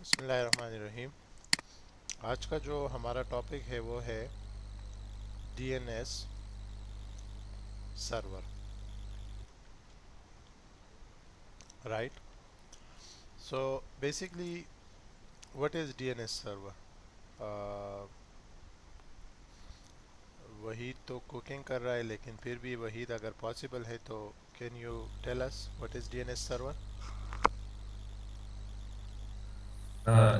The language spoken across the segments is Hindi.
बिस्मिल्लाहिर्रहमानिर्रहीम। आज का जो हमारा टॉपिक है वो है DNS server. Right. So basically what is DNS server? Waheed तो कुकिंग कर रहा है, लेकिन फिर भी वहीद अगर पॉसिबल है तो can you tell us what is DNS server?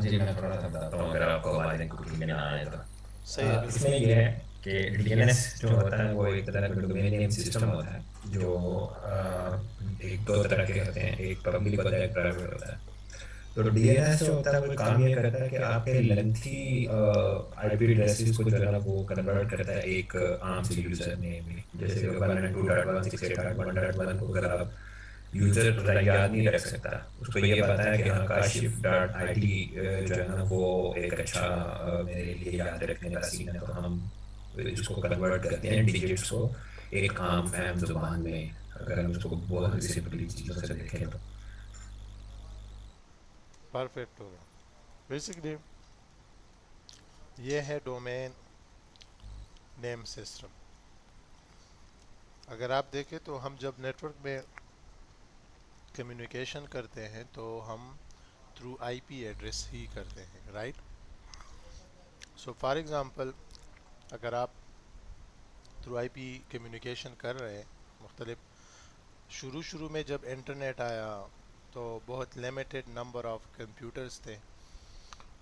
जी मैं थोड़ा सा बताता हूँ अगर आपको आवाज़ें कुकिंग में ना आए तो। सही है, इसमें बिल्कुल। ये है कि डीएनएस जो होता है वो एक तरह का डोमेन नेम सिस्टम होता है जो एक दो तरह के होते हैं, एक पब्लिक होता है एक प्राइवेट होता है। तो डीएनएस जो होता है वो काम ये करता है कि आपके लेंथी आईपी एड्रेसेस को जो है ना वो कन्वर्ट करता है एक आम से यूजर नेम में, जैसे कि 192.168.1.1 को अगर आप यूजर याद नहीं रख सकता, उसको ये पता है कि हाँ काशिफ डॉट आई टी जो है ना वो एक अच्छा मेरे लिए याद रखने का सीन है, तो हम इसको कन्वर्ट करते हैं डिजिट्स को एक आम फैम जुबान में, अगर हम इसको बहुत सिंपली चीज़ों से देखें तो। परफेक्ट होगा। बेसिकली ये है डोमेन नेम सिस्टम। अगर आप देखें तो हम जब नेटवर्क में कम्युनिकेशन करते हैं तो हम थ्रू आईपी एड्रेस ही करते हैं, राइट। सो फॉर एग्ज़ाम्पल, अगर आप थ्रू आईपी कम्युनिकेशन कर रहे हैं मुख्तलिफ, शुरू शुरू में जब इंटरनेट आया तो बहुत लिमिटेड नंबर ऑफ़ कंप्यूटर्स थे,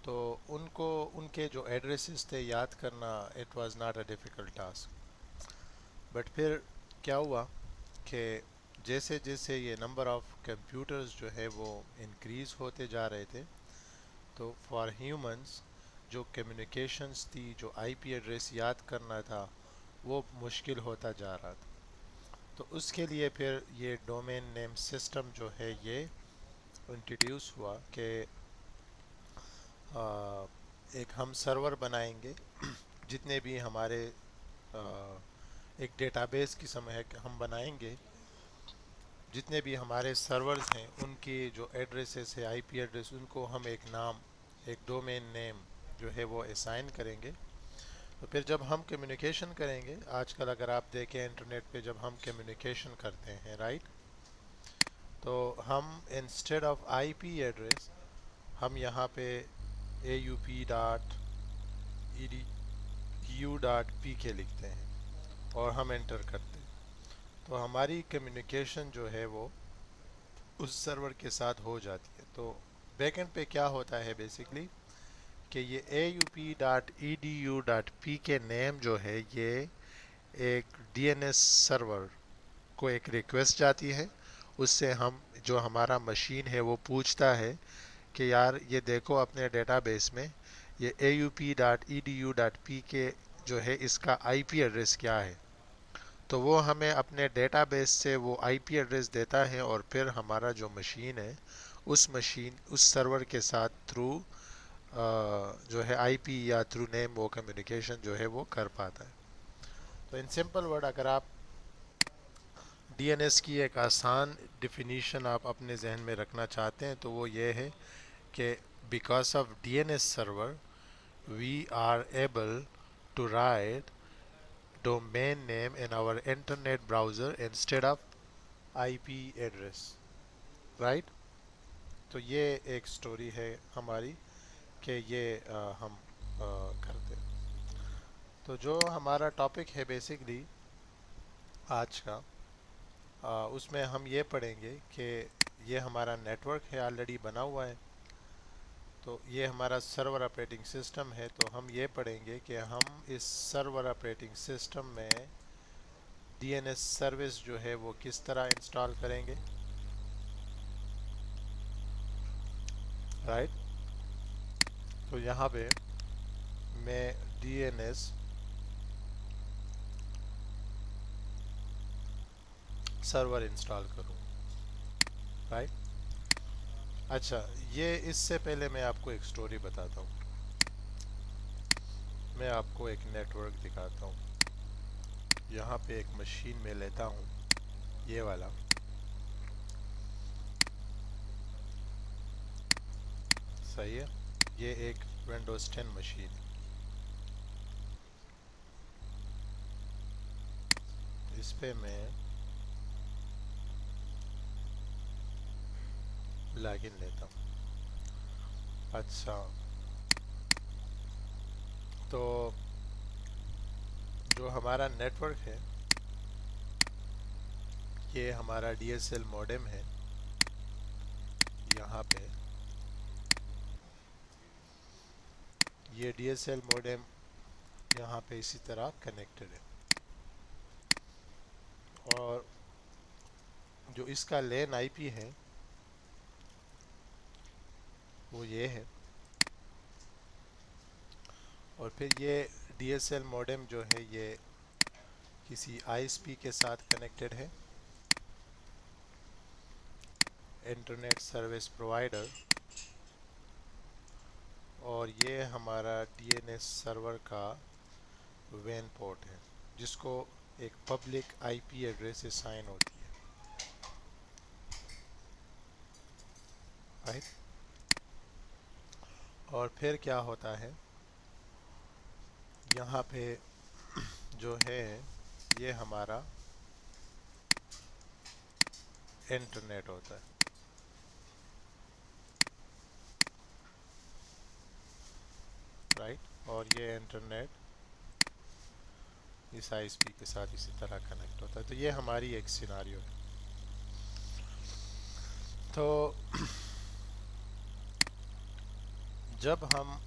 तो उनको उनके जो एड्रेसेस थे याद करना it was not a difficult task. But फिर क्या हुआ कि जैसे जैसे ये नंबर ऑफ़ कंप्यूटर्स जो है वो इंक्रीज़ होते जा रहे थे, तो फॉर ह्यूमंस जो कम्युनिकेशंस थी, जो आईपी एड्रेस याद करना था, वो मुश्किल होता जा रहा था। तो उसके लिए फिर ये डोमेन नेम सिस्टम जो है ये इंट्रोड्यूस हुआ कि एक हम सर्वर बनाएंगे। जितने भी हमारे एक डेटाबेस की समय है कि हम बनाएंगे, जितने भी हमारे सर्वर्स हैं उनकी जो एड्रेसेस है, आईपी एड्रेस, उनको हम एक नाम, एक डोमेन नेम जो है वो असाइन करेंगे। तो फिर जब हम कम्युनिकेशन करेंगे, आजकल अगर आप देखें इंटरनेट पे जब हम कम्युनिकेशन करते हैं, राइट, तो हम इंस्टेड ऑफ आईपी एड्रेस हम यहाँ पे A U P dot E D U dot P K लिखते हैं और हम एंटर करते हैं। तो हमारी कम्युनिकेशन जो है वो उस सर्वर के साथ हो जाती है। तो बैकएंड पे क्या होता है बेसिकली कि ये A U P dot E D U dot P K name जो है ये एक डीएनएस सर्वर को एक रिक्वेस्ट जाती है। उससे हम, जो हमारा मशीन है वो पूछता है कि यार ये देखो अपने डेटाबेस में ये A U P dot E D U dot P K जो है इसका आईपी एड्रेस क्या है। तो वो हमें अपने डेटाबेस से वो आईपी एड्रेस देता है और फिर हमारा जो मशीन है उस सर्वर के साथ थ्रू जो है आईपी या थ्रू नेम वो कम्युनिकेशन जो है वो कर पाता है। तो इन सिंपल वर्ड, अगर आप डीएनएस की एक आसान डिफिनीशन आप अपने जहन में रखना चाहते हैं तो वो ये है कि because of DNS server we are able to write domain name in our internet browser instead of IP address, right। तो ये एक स्टोरी है हमारी कि ये हम करते हैं। तो जो हमारा टॉपिक है बेसिकली आज का, उसमें हम ये पढ़ेंगे कि ये हमारा नेटवर्क है ऑलरेडी बना हुआ है। तो ये हमारा सर्वर ऑपरेटिंग सिस्टम है। तो हम ये पढ़ेंगे कि हम इस सर्वर ऑपरेटिंग सिस्टम में डीएनएस सर्विस जो है वो किस तरह इंस्टॉल करेंगे, राइट। तो यहाँ पे मैं डीएनएस सर्वर इंस्टॉल करूँ, राइट। अच्छा, ये इससे पहले मैं आपको एक स्टोरी बताता हूँ। मैं आपको एक नेटवर्क दिखाता हूँ। यहाँ पे एक मशीन में लेता हूँ, ये वाला सही है। ये एक विंडोज़ 10 मशीन है। इस पे मैं लॉगिन लेता हूँ। अच्छा, तो जो हमारा नेटवर्क है, ये हमारा DSL मॉडेम है। यहाँ पे ये DSL मॉडेम यहाँ पे इसी तरह कनेक्टेड है। और जो इसका लेन आईपी है वो ये है। और फिर ये DSL मॉडेम जो है ये किसी ISP के साथ कनेक्टेड है, इंटरनेट सर्विस प्रोवाइडर। और ये हमारा DNS सर्वर का वेन पोर्ट है, जिसको एक पब्लिक IP एड्रेस असाइन होती है, राइट। और फिर क्या होता है, यहाँ पे जो है ये हमारा इंटरनेट होता है, राइट। और ये इंटरनेट इस ISP के साथ इसी तरह कनेक्ट होता है। तो ये हमारी एक सिनारियो है। तो जब हम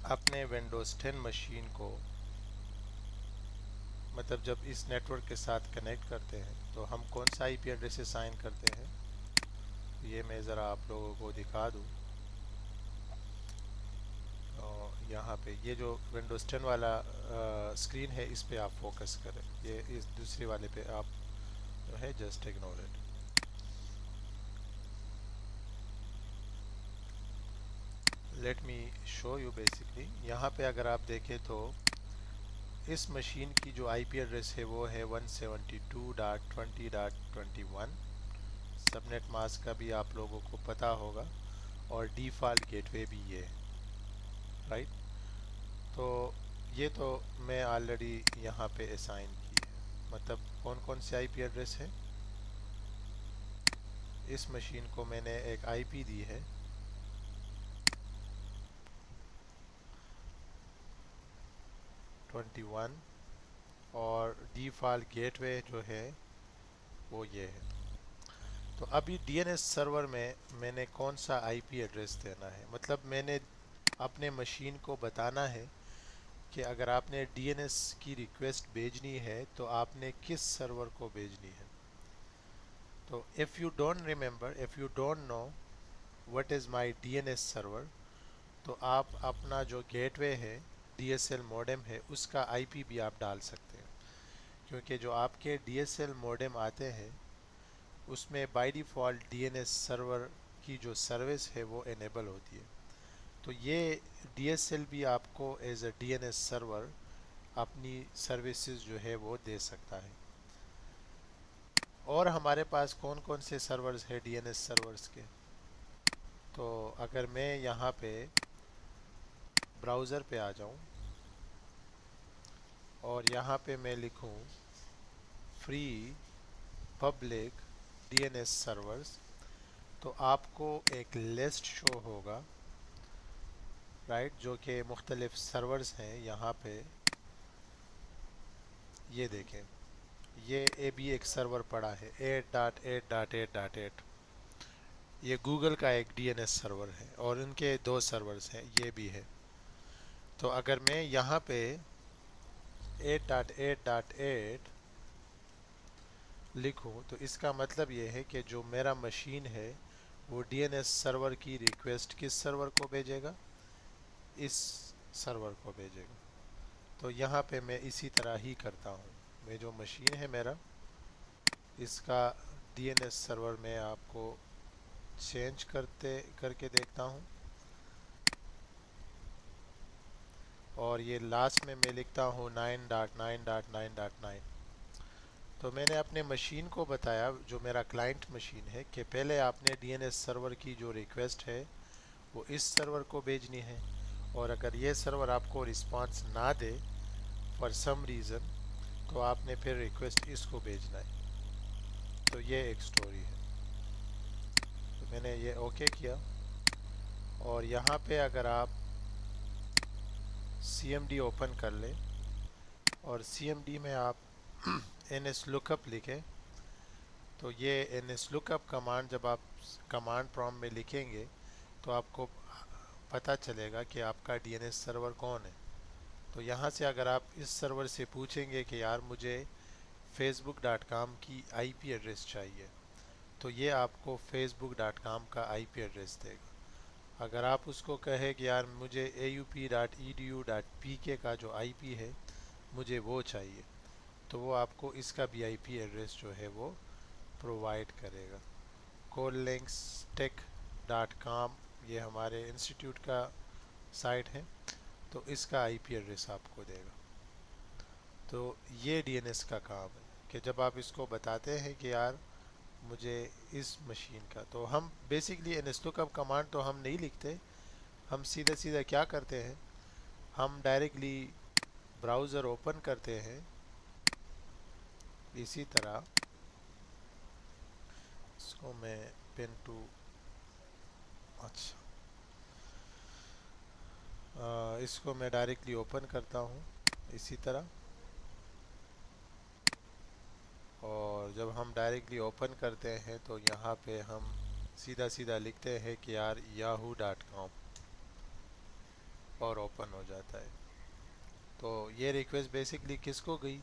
अपने विंडोज़ 10 मशीन को, मतलब जब इस नेटवर्क के साथ कनेक्ट करते हैं, तो हम कौन सा IP एड्रेस असाइन करते हैं, ये मैं ज़रा आप लोगों को दिखा दूँ। और यहाँ पे ये जो विंडोज़ 10 वाला स्क्रीन है, इस पे आप फोकस करें। ये इस दूसरे वाले पे आप जो है just ignore it. Let me show you. Basically यहाँ पे अगर आप देखें तो इस मशीन की जो IP एड्रेस है वो है 172.20.21। सबनेट मास्क का भी आप लोगों को पता होगा, और डिफ़ॉल्ट गेटवे भी ये है, राइट। तो ये तो मैं ऑलरेडी यहाँ पे असाइन की है। मतलब कौन कौन से IP एड्रेस है, इस मशीन को मैंने एक IP दी है 21, और डिफ़ॉल्ट गेटवे जो है वो ये है। तो अभी DNS सर्वर में मैंने कौन सा IP एड्रेस देना है, मतलब मैंने अपने मशीन को बताना है कि अगर आपने DNS की रिक्वेस्ट भेजनी है तो आपने किस सर्वर को भेजनी है। तो if you don't remember, if you don't know what is my DNS server, तो आप अपना जो गेटवे है, DSL मॉडेम है, उसका IP भी आप डाल सकते हैं। क्योंकि जो आपके DSL मॉडेम आते हैं उसमें बाय डिफ़ॉल्ट DNS सर्वर की जो सर्विस है वो इनेबल होती है। तो ये DSL भी आपको एज अ DNS सर्वर अपनी सर्विसेज जो है वो दे सकता है। और हमारे पास कौन कौन से सर्वर्स है DNS सर्वर्स के, तो अगर मैं यहाँ पे ब्राउज़र पे आ जाऊँ और यहाँ पे मैं लिखूँ फ्री पब्लिक DNS सर्वर्स, तो आपको एक लिस्ट शो होगा, राइट, जो कि मुख्तलिफ सर्वर्स हैं। यहाँ पे ये देखें, ये भी एक सर्वर पड़ा है 8.8.8.8। ये गूगल का एक DNS सर्वर है, और उनके दो सर्वर्स हैं, ये भी है। तो अगर मैं यहाँ पे 8.8.8 लिखूँ तो इसका मतलब ये है कि जो मेरा मशीन है वो DNS सर्वर की रिक्वेस्ट किस सर्वर को भेजेगा, इस सर्वर को भेजेगा। तो यहाँ पे मैं इसी तरह ही करता हूँ। मैं जो मशीन है मेरा, इसका DNS सर्वर मैं आपको चेंज करके देखता हूँ। और ये लास्ट में मैं लिखता हूँ 9.9.9.9। तो मैंने अपने मशीन को बताया, जो मेरा क्लाइंट मशीन है, कि पहले आपने डीएनएस सर्वर की जो रिक्वेस्ट है वो इस सर्वर को भेजनी है, और अगर ये सर्वर आपको रिस्पांस ना दे फॉर सम रीज़न, तो आपने फिर रिक्वेस्ट इसको भेजना है। तो ये एक स्टोरी है। तो मैंने ये ओके किया, और यहाँ पे अगर आप CMD ओपन कर ले और CMD में आप ns lookup लिखें, तो ये ns lookup कमांड जब आप कमांड प्रॉम्प्ट में लिखेंगे तो आपको पता चलेगा कि आपका DNS सर्वर कौन है। तो यहाँ से अगर आप इस सर्वर से पूछेंगे कि यार मुझे facebook.com की IP एड्रेस चाहिए, तो ये आपको facebook.com का IP एड्रेस देगा। अगर आप उसको कहे कि यार मुझे aup.edu.pk का जो IP है मुझे वो चाहिए, तो वो आपको इसका भी IP एड्रेस जो है वो प्रोवाइड करेगा। colinxtech.com ये हमारे इंस्टीट्यूट का साइट है, तो इसका IP एड्रेस आपको देगा। तो ये DNS का काम है कि जब आप इसको बताते हैं कि यार मुझे इस मशीन का, तो हम बेसिकली nslookup कमांड तो हम नहीं लिखते, हम सीधा सीधा क्या करते हैं, हम डायरेक्टली ब्राउज़र ओपन करते हैं इसी तरह। इसको मैं पेन टू, अच्छा, इसको मैं डायरेक्टली ओपन करता हूँ इसी तरह, और जब हम डायरेक्टली ओपन करते हैं तो यहाँ पे हम सीधा सीधा लिखते हैं कि यार yahoo.com, और ओपन हो जाता है। तो ये रिक्वेस्ट बेसिकली किसको गई,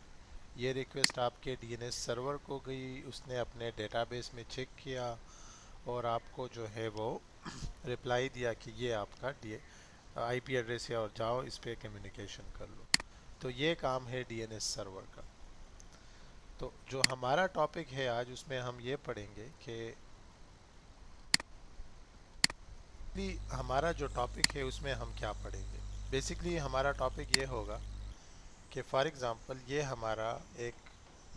ये रिक्वेस्ट आपके DNS सर्वर को गई, उसने अपने डेटाबेस में चेक किया और आपको जो है वो रिप्लाई दिया कि ये आपका IP एड्रेस है और जाओ इस पे कम्युनिकेशन कर लो। तो ये काम है DNS सर्वर का। तो जो हमारा टॉपिक है आज, उसमें हम ये पढ़ेंगे कि हमारा जो टॉपिक है उसमें हम क्या पढ़ेंगे। बेसिकली हमारा टॉपिक ये होगा कि फॉर एग्ज़ाम्पल ये हमारा एक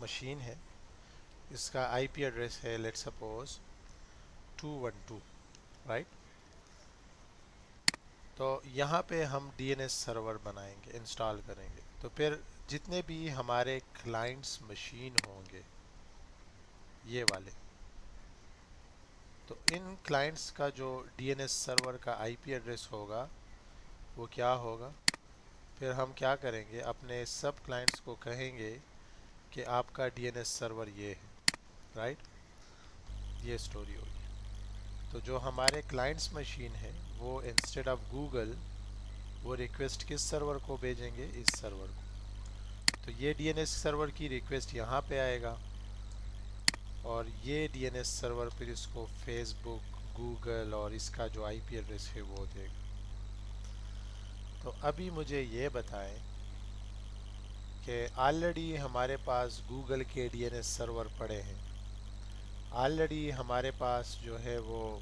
मशीन है, इसका IP एड्रेस है लेट सपोज 212, राइट। तो यहाँ पे हम DNS सर्वर बनाएंगे, इंस्टॉल करेंगे। तो फिर जितने भी हमारे क्लाइंट्स मशीन होंगे ये वाले, तो इन क्लाइंट्स का जो DNS सर्वर का IP एड्रेस होगा वो क्या होगा, फिर हम क्या करेंगे, अपने सब क्लाइंट्स को कहेंगे कि आपका DNS सर्वर ये है, राइट। ये स्टोरी होगी। तो जो हमारे क्लाइंट्स मशीन है वो इंस्टेड ऑफ गूगल वो रिक्वेस्ट किस सर्वर को भेजेंगे, इस सर्वर को। तो ये DNS सर्वर की रिक्वेस्ट यहाँ पे आएगा, और ये DNS सर्वर फिर इसको फेसबुक, गूगल और इसका जो IP एड्रेस है वो देगा। तो अभी मुझे ये बताएं कि ऑलरेडी हमारे पास गूगल के DNS सर्वर पड़े हैं, ऑलरेडी हमारे पास जो है वो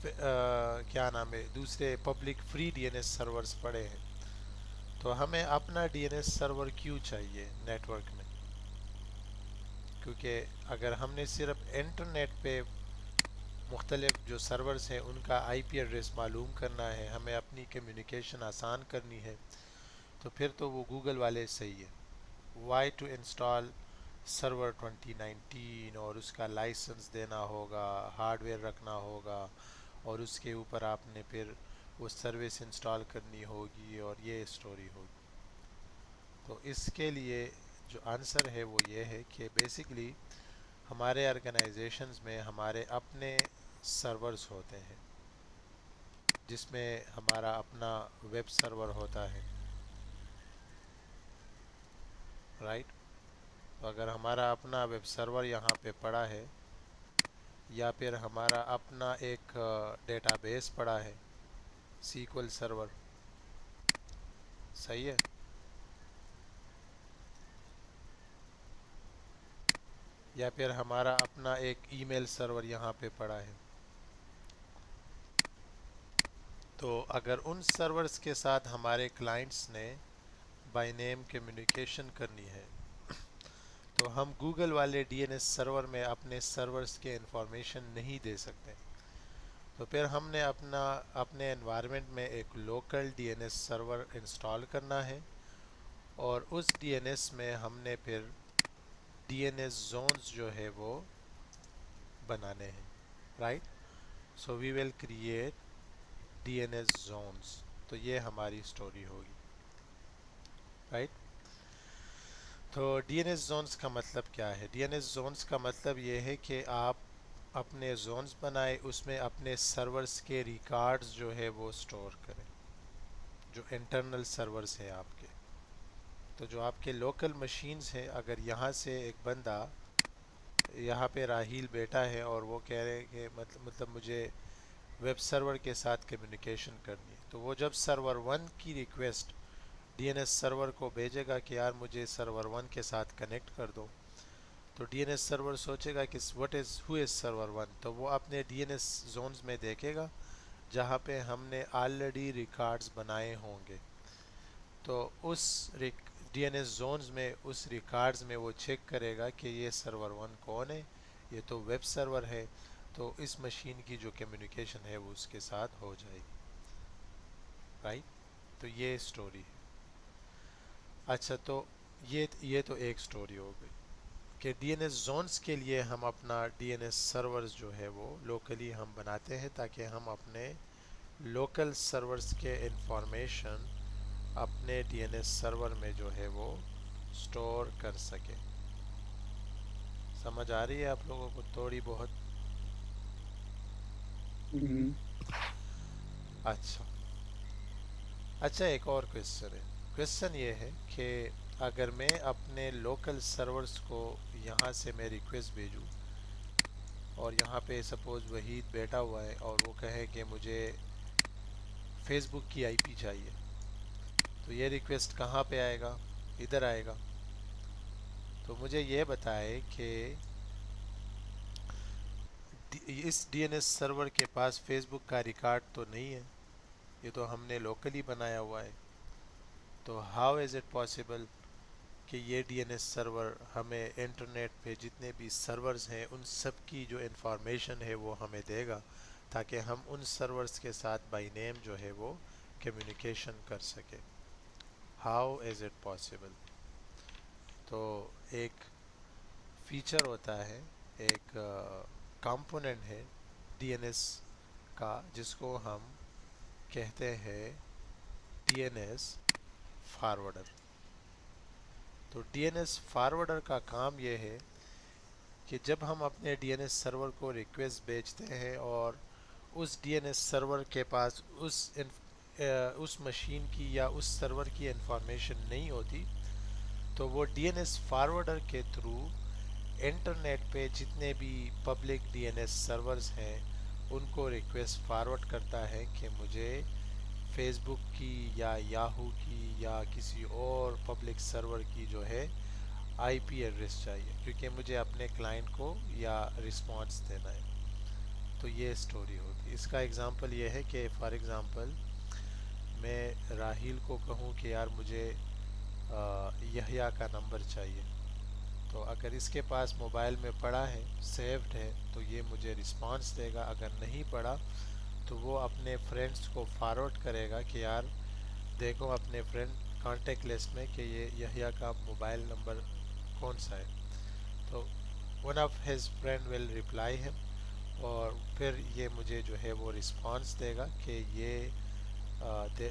क्या नाम है, दूसरे पब्लिक फ्री DNS सर्वर्स पड़े हैं। तो हमें अपना DNS सर्वर क्यों चाहिए नेटवर्क में, क्योंकि अगर हमने सिर्फ इंटरनेट पे मुख्तलिफ जो सर्वर्स हैं उनका IP एड्रेस मालूम करना है, हमें अपनी कम्युनिकेशन आसान करनी है, तो फिर तो वो गूगल वाले सही है। वाई टू इंस्टॉल सर्वर 2019, और उसका लाइसेंस देना होगा, हार्डवेयर रखना होगा, और उसके ऊपर आपने फिर वो सर्विस इंस्टॉल करनी होगी, और ये स्टोरी होगी। तो इसके लिए जो आंसर है वो ये है कि बेसिकली हमारे ऑर्गेनाइजेशंस में हमारे अपने सर्वर्स होते हैं, जिसमें हमारा अपना वेब सर्वर होता है, राइट। तो अगर हमारा अपना वेब सर्वर यहाँ पे पड़ा है, या फिर हमारा अपना एक डेटाबेस पड़ा है, SQL सर्वर, सही है, या फिर हमारा अपना एक ईमेल सर्वर यहाँ पे पड़ा है, तो अगर उन सर्वर्स के साथ हमारे क्लाइंट्स ने बाय नेम कम्युनिकेशन करनी है तो हम गूगल वाले डीएनएस सर्वर में अपने सर्वर्स के इंफॉर्मेशन नहीं दे सकते। तो फिर हमने अपने एनवायरनमेंट में एक लोकल डीएनएस सर्वर इंस्टॉल करना है और उस डीएनएस में हमने फिर डीएनएस जोन्स जो है वो बनाने हैं, right. So we will create DNS zones. तो ये हमारी स्टोरी होगी, राइट। तो डीएनएस जोन्स का मतलब क्या है? डीएनएस जोन्स का मतलब ये है कि आप अपने जोन्स बनाए, उसमें अपने सर्वर्स के रिकॉर्ड्स जो है वो स्टोर करें, जो इंटरनल सर्वर्स हैं आपके। तो जो आपके लोकल मशीन्स हैं, अगर यहाँ से एक बंदा, यहाँ पे राहील बैठा है और वो कह रहे हैं कि मतलब मुझे वेब सर्वर के साथ कम्युनिकेशन करनी है, तो वो जब सर्वर 1 की रिक्वेस्ट डीएनएस सर्वर को भेजेगा कि यार मुझे सर्वर 1 के साथ कनेक्ट कर दो, तो डीएनएस सर्वर सोचेगा कि हु इज़ सर्वर 1। तो वो अपने डीएनएस जोन्स में देखेगा जहाँ पे हमने ऑलरेडी रिकॉर्ड्स बनाए होंगे। तो उस डीएनएस जोन्स में, उस रिकॉर्ड्स में वो चेक करेगा कि ये सर्वर 1 कौन है, ये तो वेब सर्वर है, तो इस मशीन की जो कम्युनिकेशन है वो उसके साथ हो जाएगी, राइट। तो ये स्टोरी है। अच्छा, तो ये तो एक स्टोरी हो गई कि डीएनएस जोन्स के लिए हम अपना डीएनएस सर्वर्स जो है वो लोकली हम बनाते हैं ताकि हम अपने लोकल सर्वर्स के इंफॉर्मेशन अपने डीएनएस सर्वर में जो है वो स्टोर कर सके। समझ आ रही है आप लोगों को थोड़ी बहुत? हम्म। अच्छा अच्छा, एक और क्वेश्चन है। क्वेश्चन ये है कि अगर मैं अपने लोकल सर्वर्स को यहाँ से मैं रिक्वेस्ट भेजूँ और यहाँ पे सपोज़ वहीद बैठा हुआ है और वो कहे कि मुझे फेसबुक की आईपी चाहिए, तो ये रिक्वेस्ट कहाँ पे आएगा? इधर आएगा। तो मुझे ये बताए कि इस डीएनएस सर्वर के पास फेसबुक का रिकॉर्ड तो नहीं है, ये तो हमने लोकली बनाया हुआ है। तो हाउ इज़ इट पॉसिबल कि ये डीएनएस सर्वर हमें इंटरनेट पे जितने भी सर्वर्स हैं उन सब की जो इंफॉर्मेशन है वो हमें देगा ताकि हम उन सर्वर्स के साथ बाय नेम जो है वो कम्युनिकेशन कर सके? How is it possible? तो एक फीचर होता है, एक कंपोनेंट है डीएनएस का जिसको हम कहते हैं डीएनएस फॉरवर्डर। तो डीएनएस फॉरवर्डर का काम ये है कि जब हम अपने डीएनएस सर्वर को रिक्वेस्ट भेजते हैं और उस डीएनएस सर्वर के पास उस मशीन की या उस सर्वर की इंफॉर्मेशन नहीं होती, तो वो डीएनएस फॉरवर्डर के थ्रू इंटरनेट पे जितने भी पब्लिक डीएनएस सर्वर्स हैं उनको रिक्वेस्ट फॉरवर्ड करता है कि मुझे फेसबुक की या याहू की या किसी और पब्लिक सर्वर की जो है आईपी एड्रेस चाहिए, क्योंकि मुझे अपने क्लाइंट को या रिस्पॉन्स देना है। तो ये स्टोरी होगी। इसका एग्ज़ाम्पल ये है कि फॉर एग्ज़ाम्पल मैं राहील को कहूँ कि यार मुझे यहया का नंबर चाहिए, तो अगर इसके पास मोबाइल में पड़ा है, सेव्ड है, तो ये मुझे रिस्पांस देगा। अगर नहीं पड़ा तो वो अपने फ्रेंड्स को फॉरवर्ड करेगा कि यार देखो अपने फ्रेंड कांटेक्ट लिस्ट में कि ये यहया का मोबाइल नंबर कौन सा है। तो one of his friend will reply him और फिर ये मुझे जो है वो रिस्पांस देगा कि ये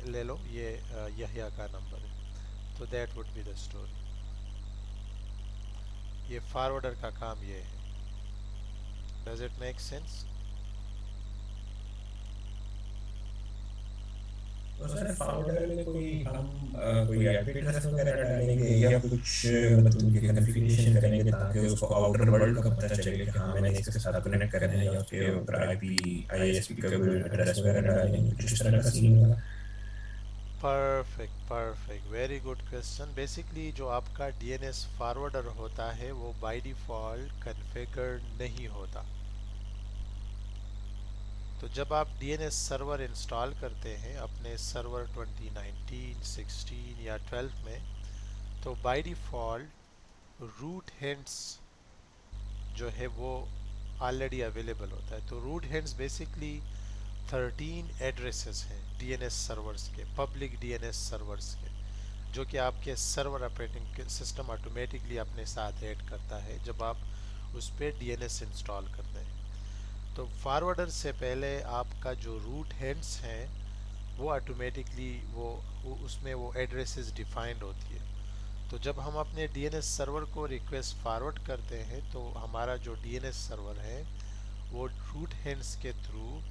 ले लो, ये यहया का नंबर है। तो that would be the story. ये फॉरवर्डर का काम ये है। Does it make sense? तो सर फाउंडर में कोई हम कोई आईपी एड्रेस वगैरह डालेंगे या कुछ मतलब उनकी कॉन्फ़िगरेशन करेंगे ताकि उसको आउटर वर्ल्ड का पता चले कि हाँ मैंने इसके साथ कनेक्ट करना है, या फिर ऊपर आईपी आईएसपी का कोई एड्रेस वगैरह डालेंगे, कुछ इस तरह का सीन होगा? Perfect perfect, very good question. Basically जो आपका डीएनएस फॉरवर्डर होता है वो बाय डिफ़ॉल्ट कॉन्फ़िगर नहीं होता। तो जब आप डीएनएस सर्वर इंस्टॉल करते हैं अपने सर्वर 2019, 16 या 12 में, तो बाय डिफ़ॉल्ट रूट हिंट्स जो है वो ऑलरेडी अवेलेबल होता है। तो रूट हिंट्स बेसिकली 13 एड्रेसेस हैं डीएनएस सर्वर्स के, पब्लिक डीएनएस सर्वर्स के, जो कि आपके सर्वर ऑपरेटिंग सिस्टम ऑटोमेटिकली अपने साथ ऐड करता है जब आप उस पर डीएनएस इंस्टॉल करते हैं। तो फॉरवर्डर से पहले आपका जो रूट हैंड्स हैं वो ऑटोमेटिकली उसमें वो एड्रेसेस डिफाइंड होती है। तो जब हम अपने डीएनएस सर्वर को रिक्वेस्ट फॉरवर्ड करते हैं तो हमारा जो डीएनएस सर्वर है वो रूट हैंड्स के थ्रू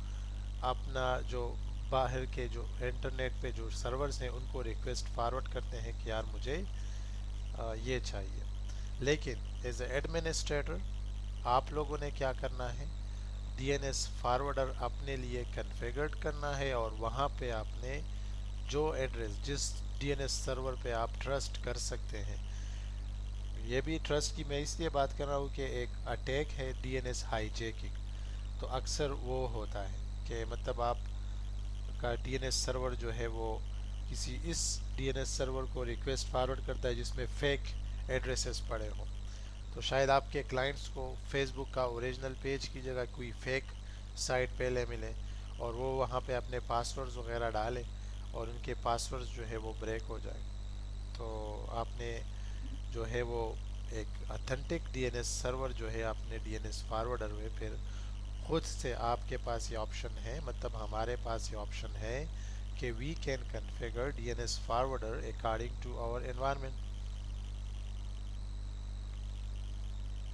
अपना जो बाहर के जो इंटरनेट पे जो सर्वर्स हैं उनको रिक्वेस्ट फॉरवर्ड करते हैं कि यार मुझे ये चाहिए। लेकिन एज ए एडमिनिस्ट्रेटर आप लोगों ने क्या करना है, डीएनएस फॉरवर्डर अपने लिए कॉन्फ़िगर्ड करना है और वहाँ पे आपने जो एड्रेस जिस डीएनएस सर्वर पे आप ट्रस्ट कर सकते हैं, ये भी ट्रस्ट की मैं इसलिए बात कर रहा हूँ कि एक अटैक है डीएनएस हाईजैकिंग। तो अक्सर वो होता है कि मतलब आप का डीएनएस सर्वर जो है वो किसी इस डीएनएस सर्वर को रिक्वेस्ट फॉरवर्ड करता है जिसमें फेक एड्रेसेस पड़े हों। तो शायद आपके क्लाइंट्स को फेसबुक का ओरिजिनल पेज की जगह कोई फेक साइट पहले मिले और वो वहाँ पे अपने पासवर्ड्स वगैरह डालें और उनके पासवर्ड्स जो है वो ब्रेक हो जाए। तो आपने जो है वो एक ऑथेंटिक डीएनएस सर्वर जो है अपने डीएनएस फॉरवर्डर में फिर खुद से आपके पास ये ऑप्शन है, मतलब हमारे पास ये ऑप्शन है कि we can configure DNS forwarder according to our environment.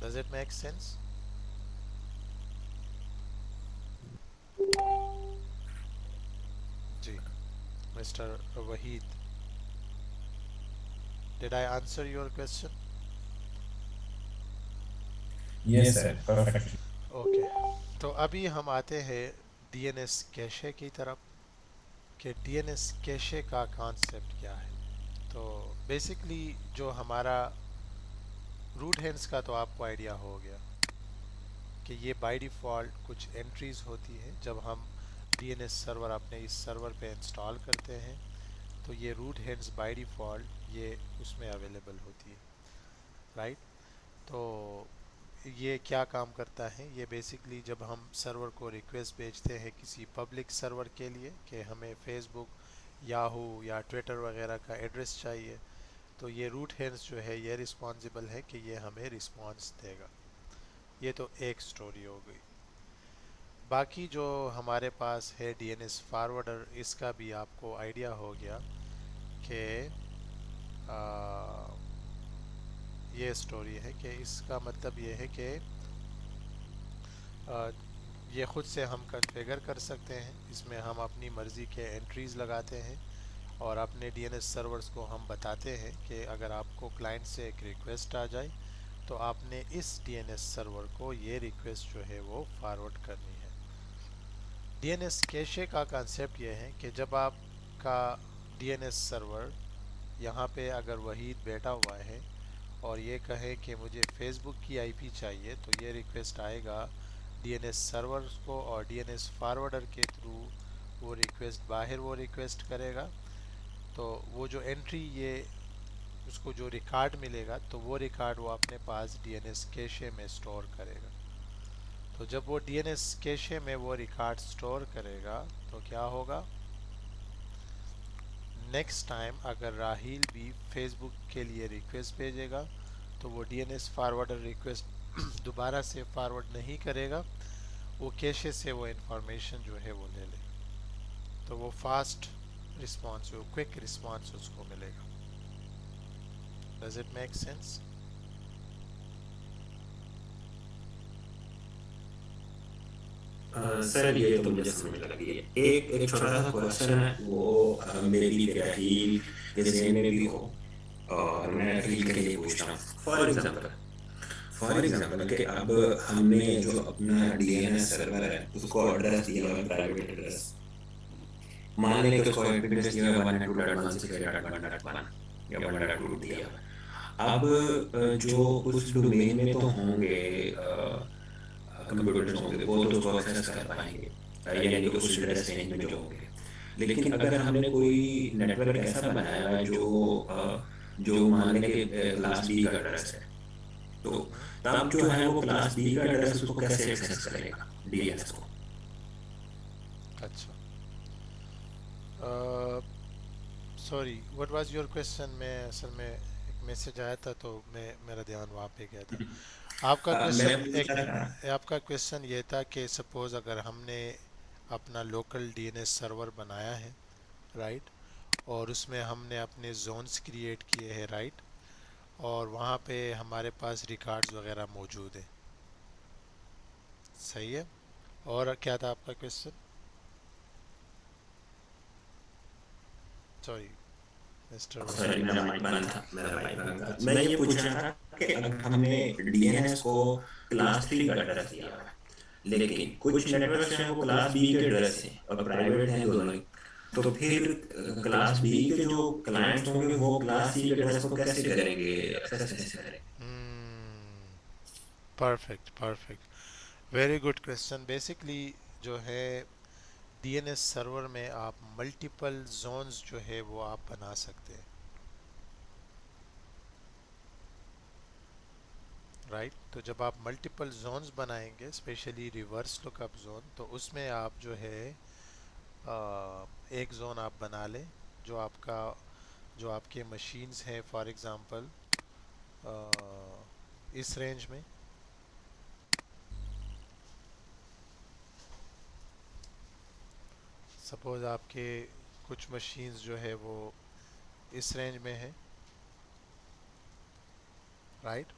Does it make sense? जी mister Waheed, did I answer your question? Yes sir, perfect. Okay, तो अभी हम आते हैं डीएनएस कैशे की तरफ कि डीएनएस कैशे का कॉन्सेप्ट क्या है। तो बेसिकली जो हमारा रूट हैंड्स का तो आपको आइडिया हो गया कि ये बाय डिफ़ॉल्ट कुछ एंट्रीज़ होती है जब हम डीएनएस सर्वर अपने इस सर्वर पे इंस्टॉल करते हैं, तो ये रूट हैंड्स बाय डिफ़ॉल्ट ये उसमें अवेलेबल होती है, राइट। तो ये क्या काम करता है, ये बेसिकली जब हम सर्वर को रिक्वेस्ट भेजते हैं किसी पब्लिक सर्वर के लिए कि हमें फेसबुक, याहू या ट्विटर वगैरह का एड्रेस चाहिए, तो ये रूट हैंड्स जो है ये रिस्पॉन्सिबल है कि ये हमें रिस्पॉन्स देगा। ये तो एक स्टोरी हो गई। बाकी जो हमारे पास है डीएनएस फॉरवर्डर, इसका भी आपको आइडिया हो गया कि ये स्टोरी है कि इसका मतलब ये है कि आ, ये ख़ुद से हम कॉन्फ़िगर कर सकते हैं। इसमें हम अपनी मर्ज़ी के एंट्रीज़ लगाते हैं और अपने डीएनएस सर्वर्स को हम बताते हैं कि अगर आपको क्लाइंट से एक रिक्वेस्ट आ जाए तो आपने इस डीएनएस सर्वर को ये रिक्वेस्ट जो है वो फॉरवर्ड करनी है। डीएनएस कैशे का कंसेप्ट ये है कि जब आपका डीएनएस सर्वर यहाँ पे अगर वहीद बैठा हुआ है और ये कहे कि मुझे फेसबुक की आईपी चाहिए, तो ये रिक्वेस्ट आएगा डीएनएस सर्वर को और डीएनएस फॉरवर्डर के थ्रू वो रिक्वेस्ट बाहर वो रिक्वेस्ट करेगा। तो वो जो एंट्री ये उसको जो रिकॉर्ड मिलेगा तो वो रिकॉर्ड वो अपने पास डीएनएस कैशे में स्टोर करेगा। तो जब वो डीएनएस कैशे में वो रिकॉर्ड स्टोर करेगा तो क्या होगा, नेक्स्ट टाइम अगर राहील भी फेसबुक के लिए रिक्वेस्ट भेजेगा तो वो डीएनएस फॉरवर्डर रिक्वेस्ट दोबारा से फॉरवर्ड नहीं करेगा, वो कैशे से वो इंफॉर्मेशन जो है वो ले ले, तो वो फास्ट रिस्पॉन्स, वो क्विक रिस्पॉन्स उसको मिलेगा। Does it make sense? Sir ये तो मुझे समझ लग गई है। एक छोटा सा क्वेश्चन है, वो मेरी राहील के ज़हन में भी हो और मैं राहील के लिए पूछ रहा हूँ। फॉर एग्जांपल कि अब हमने जो अपना डीएनएस सर्वर है उसको एड्रेस दिया हुआ है, प्राइवेट एड्रेस। मान लें कि उसको एड्रेस दिया हुआ है 192.168.1.1 या 1.2 दिया हुआ है। अब जो उस डोमेन में तो होंगे कंप्यूटर्स होंगे, वो तो उसको एक्सेस कर पाएंगे। यानी कि उस एड्रेस रेंज में जो होंगे। लेकिन अगर हमने कोई नेटवर्क ऐसा बनाया है जो मान लें कि क्लास बी का एड्रेस है, तो हम्म। तब जो है वो क्लास बी का एड्रेस उसको कैसे एक्सेस करेगा डीएनएस को? अच्छा, sorry, what was your question? मैं असल में एक मैसेज आया था तो मैं मेरा ध्यान वहाँ पे गया था। आपका मैं क्वेश्चन, पूछ एक रहा था। मिनट, आपका क्वेश्चन ये था कि सपोज अगर हमने अपना लोकल डीएनएस सर्वर बनाया है, राइट, और उसमें हमने अपने जोन्स क्रिएट किए हैं, राइट, और वहाँ पे हमारे पास रिकॉर्ड्स वगैरह मौजूद हैं, सही है। और क्या था आपका question? Sorry mister sorry, Waheed. मेरा माइक बंद था, मेरा माइक बंद था। अच्छा। मैं ये पूछ रहा था कि अगर हमने डीएनएस को क्लास 3 का एड्रेस दिया हुआ है, लेकिन कुछ नेटवर्क जो है वो क्लास बी के एड्रेस हैं और प्राइवेट हैं दोनों ही, तो फिर क्लास बी के जो क्लाइंट्स होंगे वो क्लास सी के एड्रेस को कैसे करेंगे, एक्सेस कैसे करेंगे? Perfect, perfect, very good question. Basically जो है, डीएनएस सर्वर में आप मल्टीपल जोन्स जो है वो आप बना सकते हैं, राइट। तो जब आप मल्टीपल जोन्स बनाएंगे, स्पेशली रिवर्स लुकअप जोन, तो उसमें आप जो है एक जोन आप बना लें जो आपका, जो आपके मशीन्स हैं, फॉर एग्जांपल इस रेंज में, सपोज आपके कुछ मशीन्स जो है वो इस रेंज में है, राइट।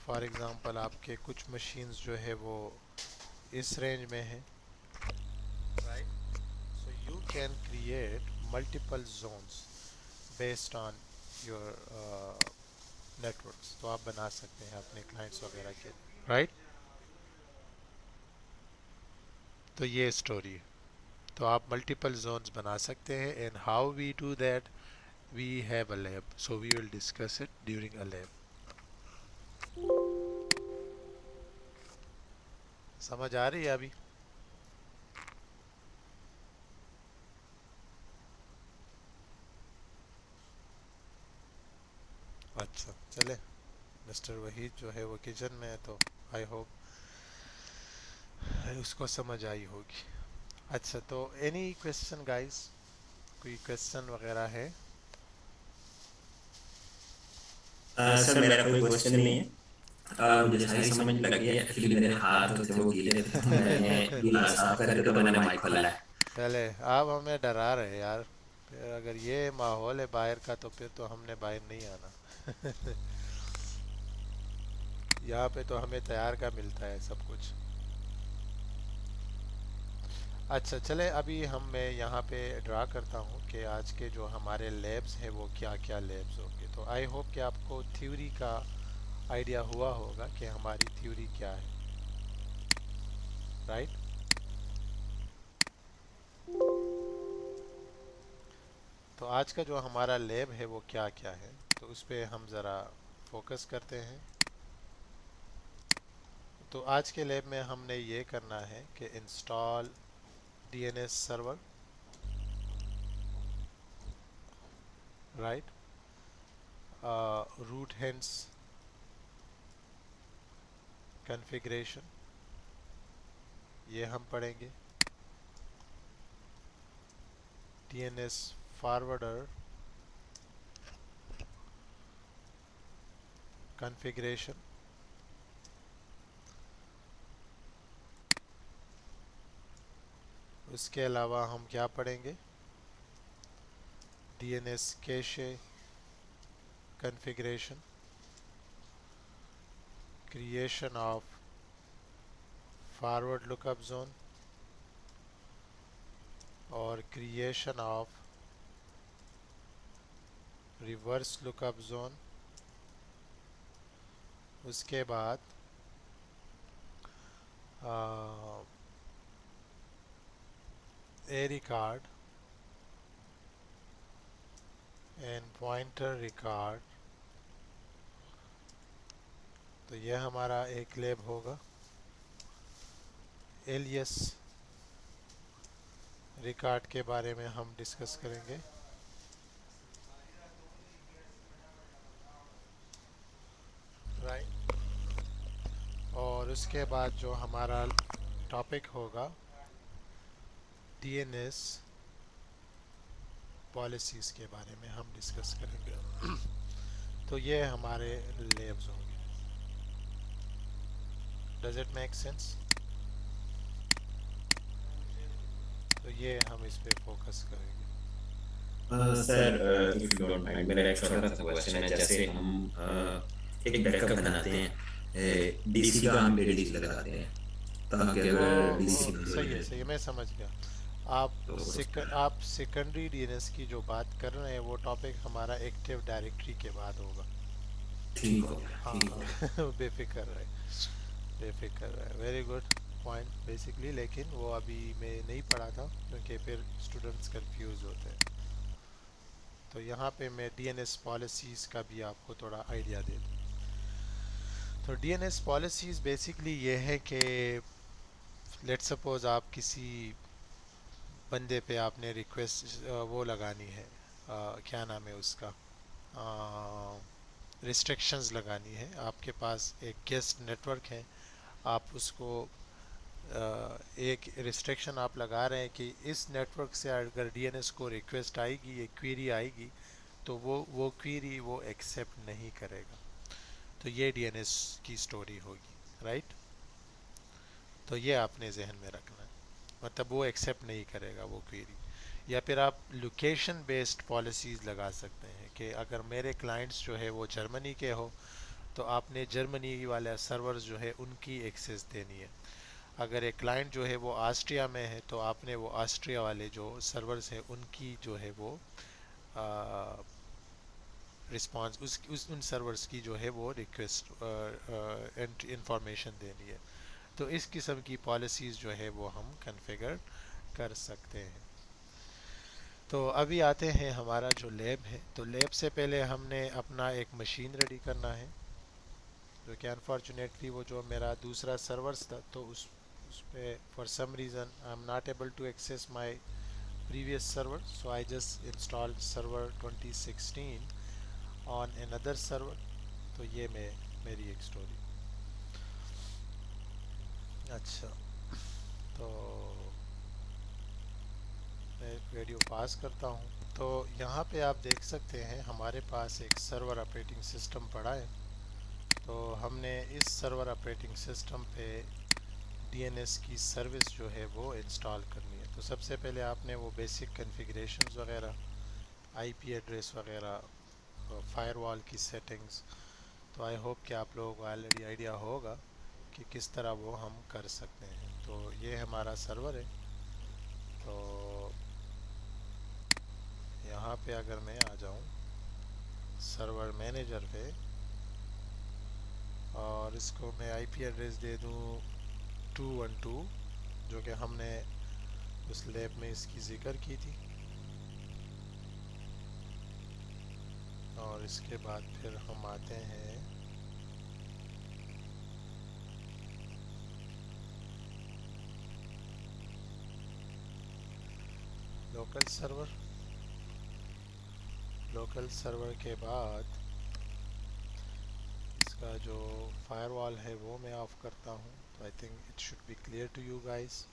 फॉर एग्जांपल आपके कुछ मशीन्स जो है वो इस रेंज में है, right. So you can create multiple zones based on your networks, तो आप बना सकते हैं अपने क्लाइंट्स वगैरह के लिए, राइट। तो ये स्टोरी है। तो आप मल्टीपल जोन्स बना सकते हैं, and how we do that, we have a lab, so we will discuss it during a lab. समझ आ रही है अभी? अच्छा, चले। मिस्टर वहीद जो है वो किचन में है, तो आई होप उसको समझ आई होगी। अच्छा, तो एनी क्वेश्चन गाइस, कोई क्वेश्चन वगैरह है? सर मेरा कोई क्वेश्चन नहीं है। मुझे सारी समझ लगी है। एक्चुअली मेरे हाथ जो थे वो गीले थे, तो मैंने चूल्हा साफ करके तो मैंने माइक खोला है। चले, आप हमें डरा रहे यार। फिर अगर ये माहौल है बाहर का तो फिर तो हमने बाहर नहीं आना। यहाँ पे तो हमें तैयार का मिलता है सब कुछ। अच्छा, चले, अभी मैं यहाँ पे ड्रा करता हूँ कि आज के जो हमारे लैब्स हैं वो क्या क्या लैब्स होंगे। तो आई होप कि आपको थ्योरी का आइडिया हुआ होगा कि हमारी थ्योरी क्या है, राइट। तो आज का जो हमारा लैब है वो क्या क्या है, तो उस पर हम ज़रा फोकस करते हैं। तो आज के लैब में हमने ये करना है कि install DNS server, right, root hints configuration, ये हम पढ़ेंगे। डीएनएस फॉरवर्डर कॉन्फ़िगरेशन, उसके अलावा हम क्या पढ़ेंगे, DNS cache configuration, creation of forward lookup zone और creation of reverse lookup zone. उसके बाद A record and pointer record, तो यह हमारा एक लैब होगा। एलियस रिकॉर्ड के बारे में हम डिस्कस करेंगे। राइट। और उसके बाद जो हमारा टॉपिक होगा डीएनएस पॉलिसीज़ के बारे में हम डिस्कस करेंगे। तो ये हमारे लेब्स होंगे। Does it make sense? तो ये हम इस पे फोकस करेंगे। Sir if you don't mind, मेरा एक छोटा सा क्वेश्चन है। जैसे हम एक बैकअप बनाते हैं, डीसी का हम एलईडी लगाते हैं ताकि अगर वो डीसी बंद हो जाए सही है, मैं समझ गया। तो उसका। आप सेकेंडरी डीएनएस की जो बात कर रहे हैं वो टॉपिक हमारा एक्टिव डायरेक्टरी के बाद होगा। ठीक हो गया, हाँ ठीक हो गया। हाँ बेफिक्र रहे, बेफिक्र रहे। वेरी गुड पॉइंट बेसिकली, लेकिन वो अभी मैं नहीं पढ़ा था क्योंकि फिर स्टूडेंट्स कंफ्यूज होते हैं। तो यहाँ पे मैं डीएनएस पॉलिसीज़ का भी आपको थोड़ा आइडिया दे दूँ। तो डीएनएस पॉलिसीज़ बेसिकली ये है कि लेट्स सपोज आप किसी बंदे पे आपने रिक्वेस्ट वो लगानी है, क्या नाम है उसका, रिस्ट्रिक्शंस लगानी है। आपके पास एक गेस्ट नेटवर्क है, आप उसको एक रिस्ट्रिक्शन आप लगा रहे हैं कि इस नेटवर्क से अगर डीएनएस को रिक्वेस्ट आएगी, एक क्वेरी आएगी, तो वो क्वेरी वो एक्सेप्ट नहीं करेगा। तो ये डीएनएस की स्टोरी होगी। राइट। तो ये आपने जहन में रखना है, मतलब वो एक्सेप्ट नहीं करेगा वो क्वेरी। या फिर आप लोकेशन बेस्ड पॉलिसीज़ लगा सकते हैं कि अगर मेरे क्लाइंट्स जो है वो जर्मनी के हो तो आपने जर्मनी वाले सर्वर्स जो है उनकी एक्सेस देनी है। अगर एक क्लाइंट जो है वो ऑस्ट्रिया में है तो आपने वो ऑस्ट्रिया वाले जो सर्वर्स हैं उनकी जो है वो रिस्पांस उस उन सर्वर्स की जो है वो रिक्वेस्ट इंफॉर्मेशन देनी है। तो इस किस्म की पॉलिसीज़ जो है वो हम कॉन्फ़िगर कर सकते हैं। तो अभी आते हैं हमारा जो लैब है। तो लैब से पहले हमने अपना एक मशीन रेडी करना है, जो कि अनफॉर्चुनेटली वो जो मेरा दूसरा सर्वर्स था तो उस पे for some reason I am not able to access my previous server, so I just installed server 2016 on another server। तो ये मेरी एक स्टोरी। अच्छा, तो मैं वीडियो पास करता हूँ। तो यहाँ पे आप देख सकते हैं हमारे पास एक सर्वर ऑपरेटिंग सिस्टम पड़ा है। तो हमने इस सर्वर ऑपरेटिंग सिस्टम पे डीएनएस की सर्विस जो है वो इंस्टॉल करनी है। तो सबसे पहले आपने वो बेसिक कॉन्फ़िगरेशंस वगैरह, आईपी एड्रेस वगैरह, फायरवॉल की सेटिंग्स, तो आई होप कि आप लोगों को ऑलरेडी आइडिया होगा कि किस तरह वो हम कर सकते हैं। तो ये हमारा सर्वर है। तो यहाँ पे अगर मैं आ जाऊँ सर्वर मैनेजर पे और इसको मैं आईपी एड्रेस दे दूँ 212, जो कि हमने उस लैब में इसकी जिक्र की थी। और इसके बाद फिर हम आते हैं लोकल सर्वर। लोकल सर्वर के बाद इसका जो फायरवॉल है वो मैं ऑफ़ करता हूँ। तो I think it should be clear to you guys.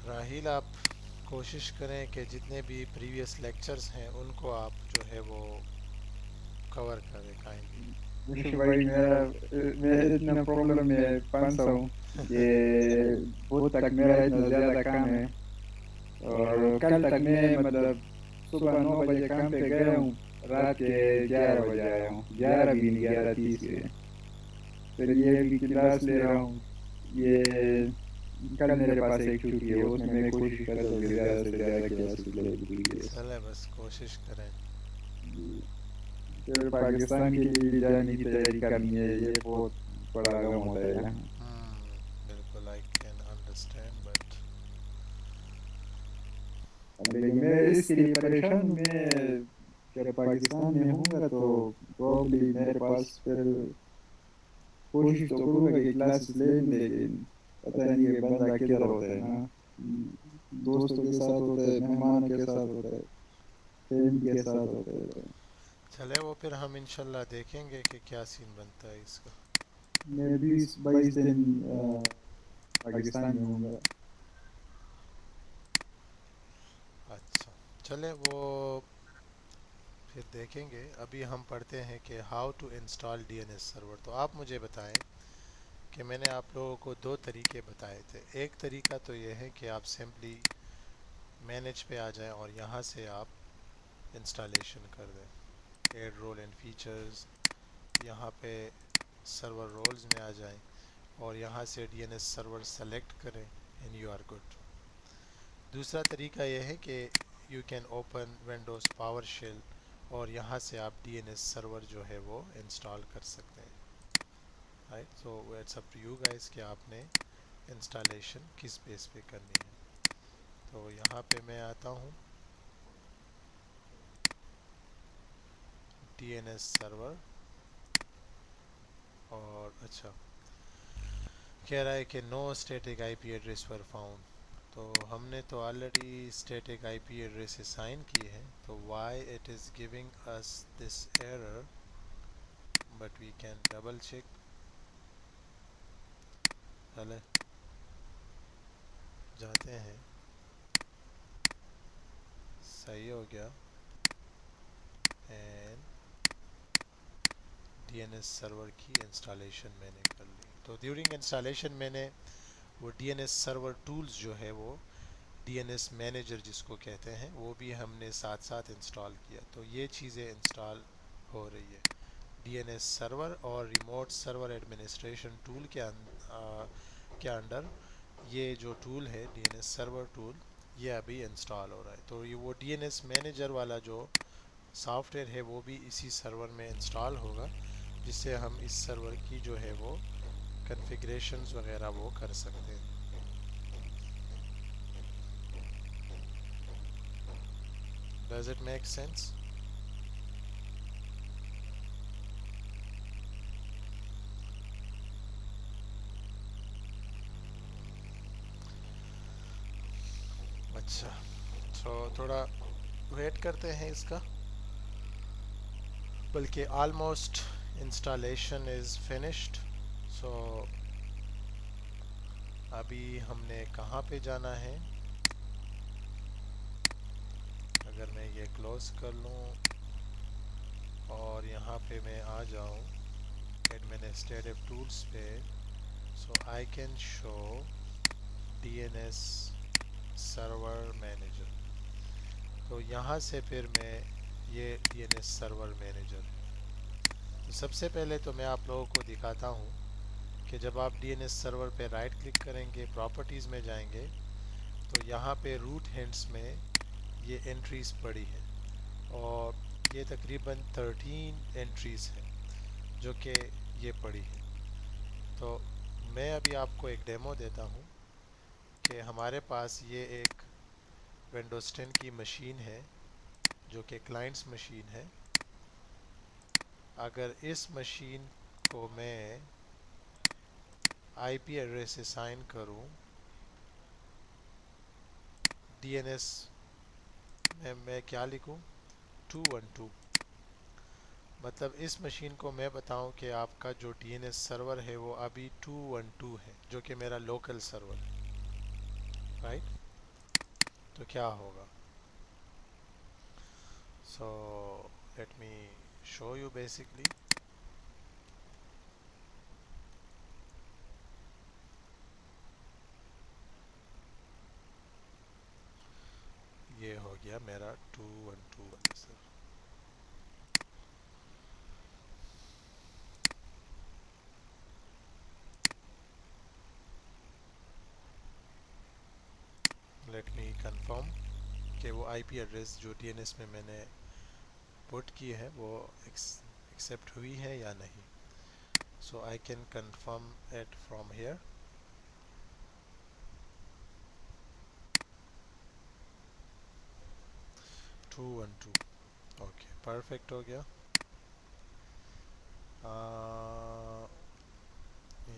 Rahil, आप कोशिश करें कि जितने भी प्रीवियस लेक्चर्स हैं उनको आप जो है वो कवर करें काइंडली। देखिए भाई मेरा मैं इतना प्रॉब्लम में फंसा हूँ कि बहुत तक मेरा इतना ज़्यादा काम है। और कल तक मैं मतलब सुबह 9 बजे काम पे गया हूँ, रात के 11 बजे आया हूँ, 11 भी नहीं, 11:30 के। फिर ये भी क्लास ले रहा हूँ। ये कल मेरे पास एक छुट्टी है, उसमें मैं कोशिश करता हूँ कि ज़्यादा से ज़्यादा क्लासेस ले प्लीज। चले बस कोशिश करें। फिर पाकिस्तान के लिए भी जाने की तैयारी करनी है, ये बहुत बड़ा गम होता है। बिल्कुल आई कैन अंडरस्टैंड, बट लेकिन मैं इसके लिए परेशान हूँ। मैं जब पाकिस्तान में हूँगा तो प्रॉब्ली मेरे पास फिर कोशिश तो करूँगा कि क्लासेस ले लूँ, लेकिन पता नहीं है बंदा किधर होता है ना। दोस्तों के साथ होता है, मेहमानों के साथ होता है, फैमिली के साथ होता है। तो चले वो फिर हम इंशाल्लाह देखेंगे कि क्या सीन बनता है इसका। मैं 20-22 दिन पाकिस्तान में हूँगा। अच्छा, चले वो फिर देखेंगे। अभी हम पढ़ते हैं कि how to install DNS server. तो आप मुझे बताएं कि मैंने आप लोगों को दो तरीके बताए थे। एक तरीका तो ये है कि आप सिंपली मैनेज पे आ जाएं और यहाँ से आप इंस्टॉलेशन कर दें, ऐड रोल एंड फीचर्स, यहाँ पे सर्वर रोल्स में आ जाएं और यहाँ से डीएनएस सर्वर सेलेक्ट करें एंड यू आर गुड। दूसरा तरीका यह है कि you can open Windows PowerShell और यहाँ से आप डीएनएस सर्वर जो है वो इंस्टॉल कर सकते हैं। Right, so it's up to you guys कि आपने इंस्टॉलेशन किस बेस पे करनी है। तो यहाँ पे मैं आता हूँ, डीएनएस सर्वर, और अच्छा कह रहा है कि no static IP address were found. तो हमने तो already static IP address assign की है, तो why it is giving us this error, but we can double check. चले जाते हैं, सही हो गया एंड डीएनएस सर्वर की इंस्टॉलेशन मैंने कर ली। तो ड्यूरिंग इंस्टॉलेशन मैंने वो डीएनएस सर्वर टूल्स जो है वो डीएनएस मैनेजर जिसको कहते हैं वो भी हमने साथ साथ इंस्टॉल किया। तो ये चीज़ें इंस्टॉल हो रही है। डीएनएस सर्वर और रिमोट सर्वर एडमिनिस्ट्रेशन टूल के अंडर ये जो टूल है डीएनएस सर्वर टूल, ये अभी इंस्टॉल हो रहा है। तो ये वो डीएनएस मैनेजर वाला जो सॉफ्टवेयर है वो भी इसी सर्वर में इंस्टॉल होगा, जिससे हम इस सर्वर की जो है वो कॉन्फ़िगरेशंस वगैरह वो कर सकते हैं। Does it make sense? अच्छा, तो थोड़ा वेट करते हैं इसका, बल्कि ऑलमोस्ट इंस्टॉलेशन इज़ फिनिश्ड। सो अभी हमने कहाँ पे जाना है? अगर मैं ये क्लोज़ कर लूँ और यहाँ पे मैं आ जाऊँ एडमिनिस्ट्रेटिव टूल्स पे, so I can show DNS server manager. तो यहाँ से फिर मैं ये डीएनएस सर्वर मैनेजर है। तो सबसे पहले तो मैं आप लोगों को दिखाता हूँ कि जब आप डीएनएस सर्वर पे राइट क्लिक करेंगे, प्रॉपर्टीज़ में जाएंगे, तो यहाँ पे रूट हिंट्स में ये एंट्रीज़ पड़ी है और ये तकरीबन 13 एंट्रीज़ हैं जो कि ये पड़ी है। तो मैं अभी आपको एक डेमो देता हूँ कि हमारे पास ये एक विंडोज़ 10 की मशीन है जो कि क्लाइंट्स मशीन है। अगर इस मशीन को मैं आईपी एड्रेस असाइन करूं डीएनएस में, मैं क्या लिखूं? 212। मतलब इस मशीन को मैं बताऊं कि आपका जो डीएनएस सर्वर है वो अभी 212 है, जो कि मेरा लोकल सर्वर है। राइट, तो क्या होगा? So let me show you basically. ये हो गया मेरा 212 वाला सर्वर। लेट मी कंफर्म कि वो आईपी एड्रेस जो डीएनएस में मैंने पुट की है वो एक्सेप्ट हुई है या नहीं। So I can confirm it from here. 212 okay perfect हो गया।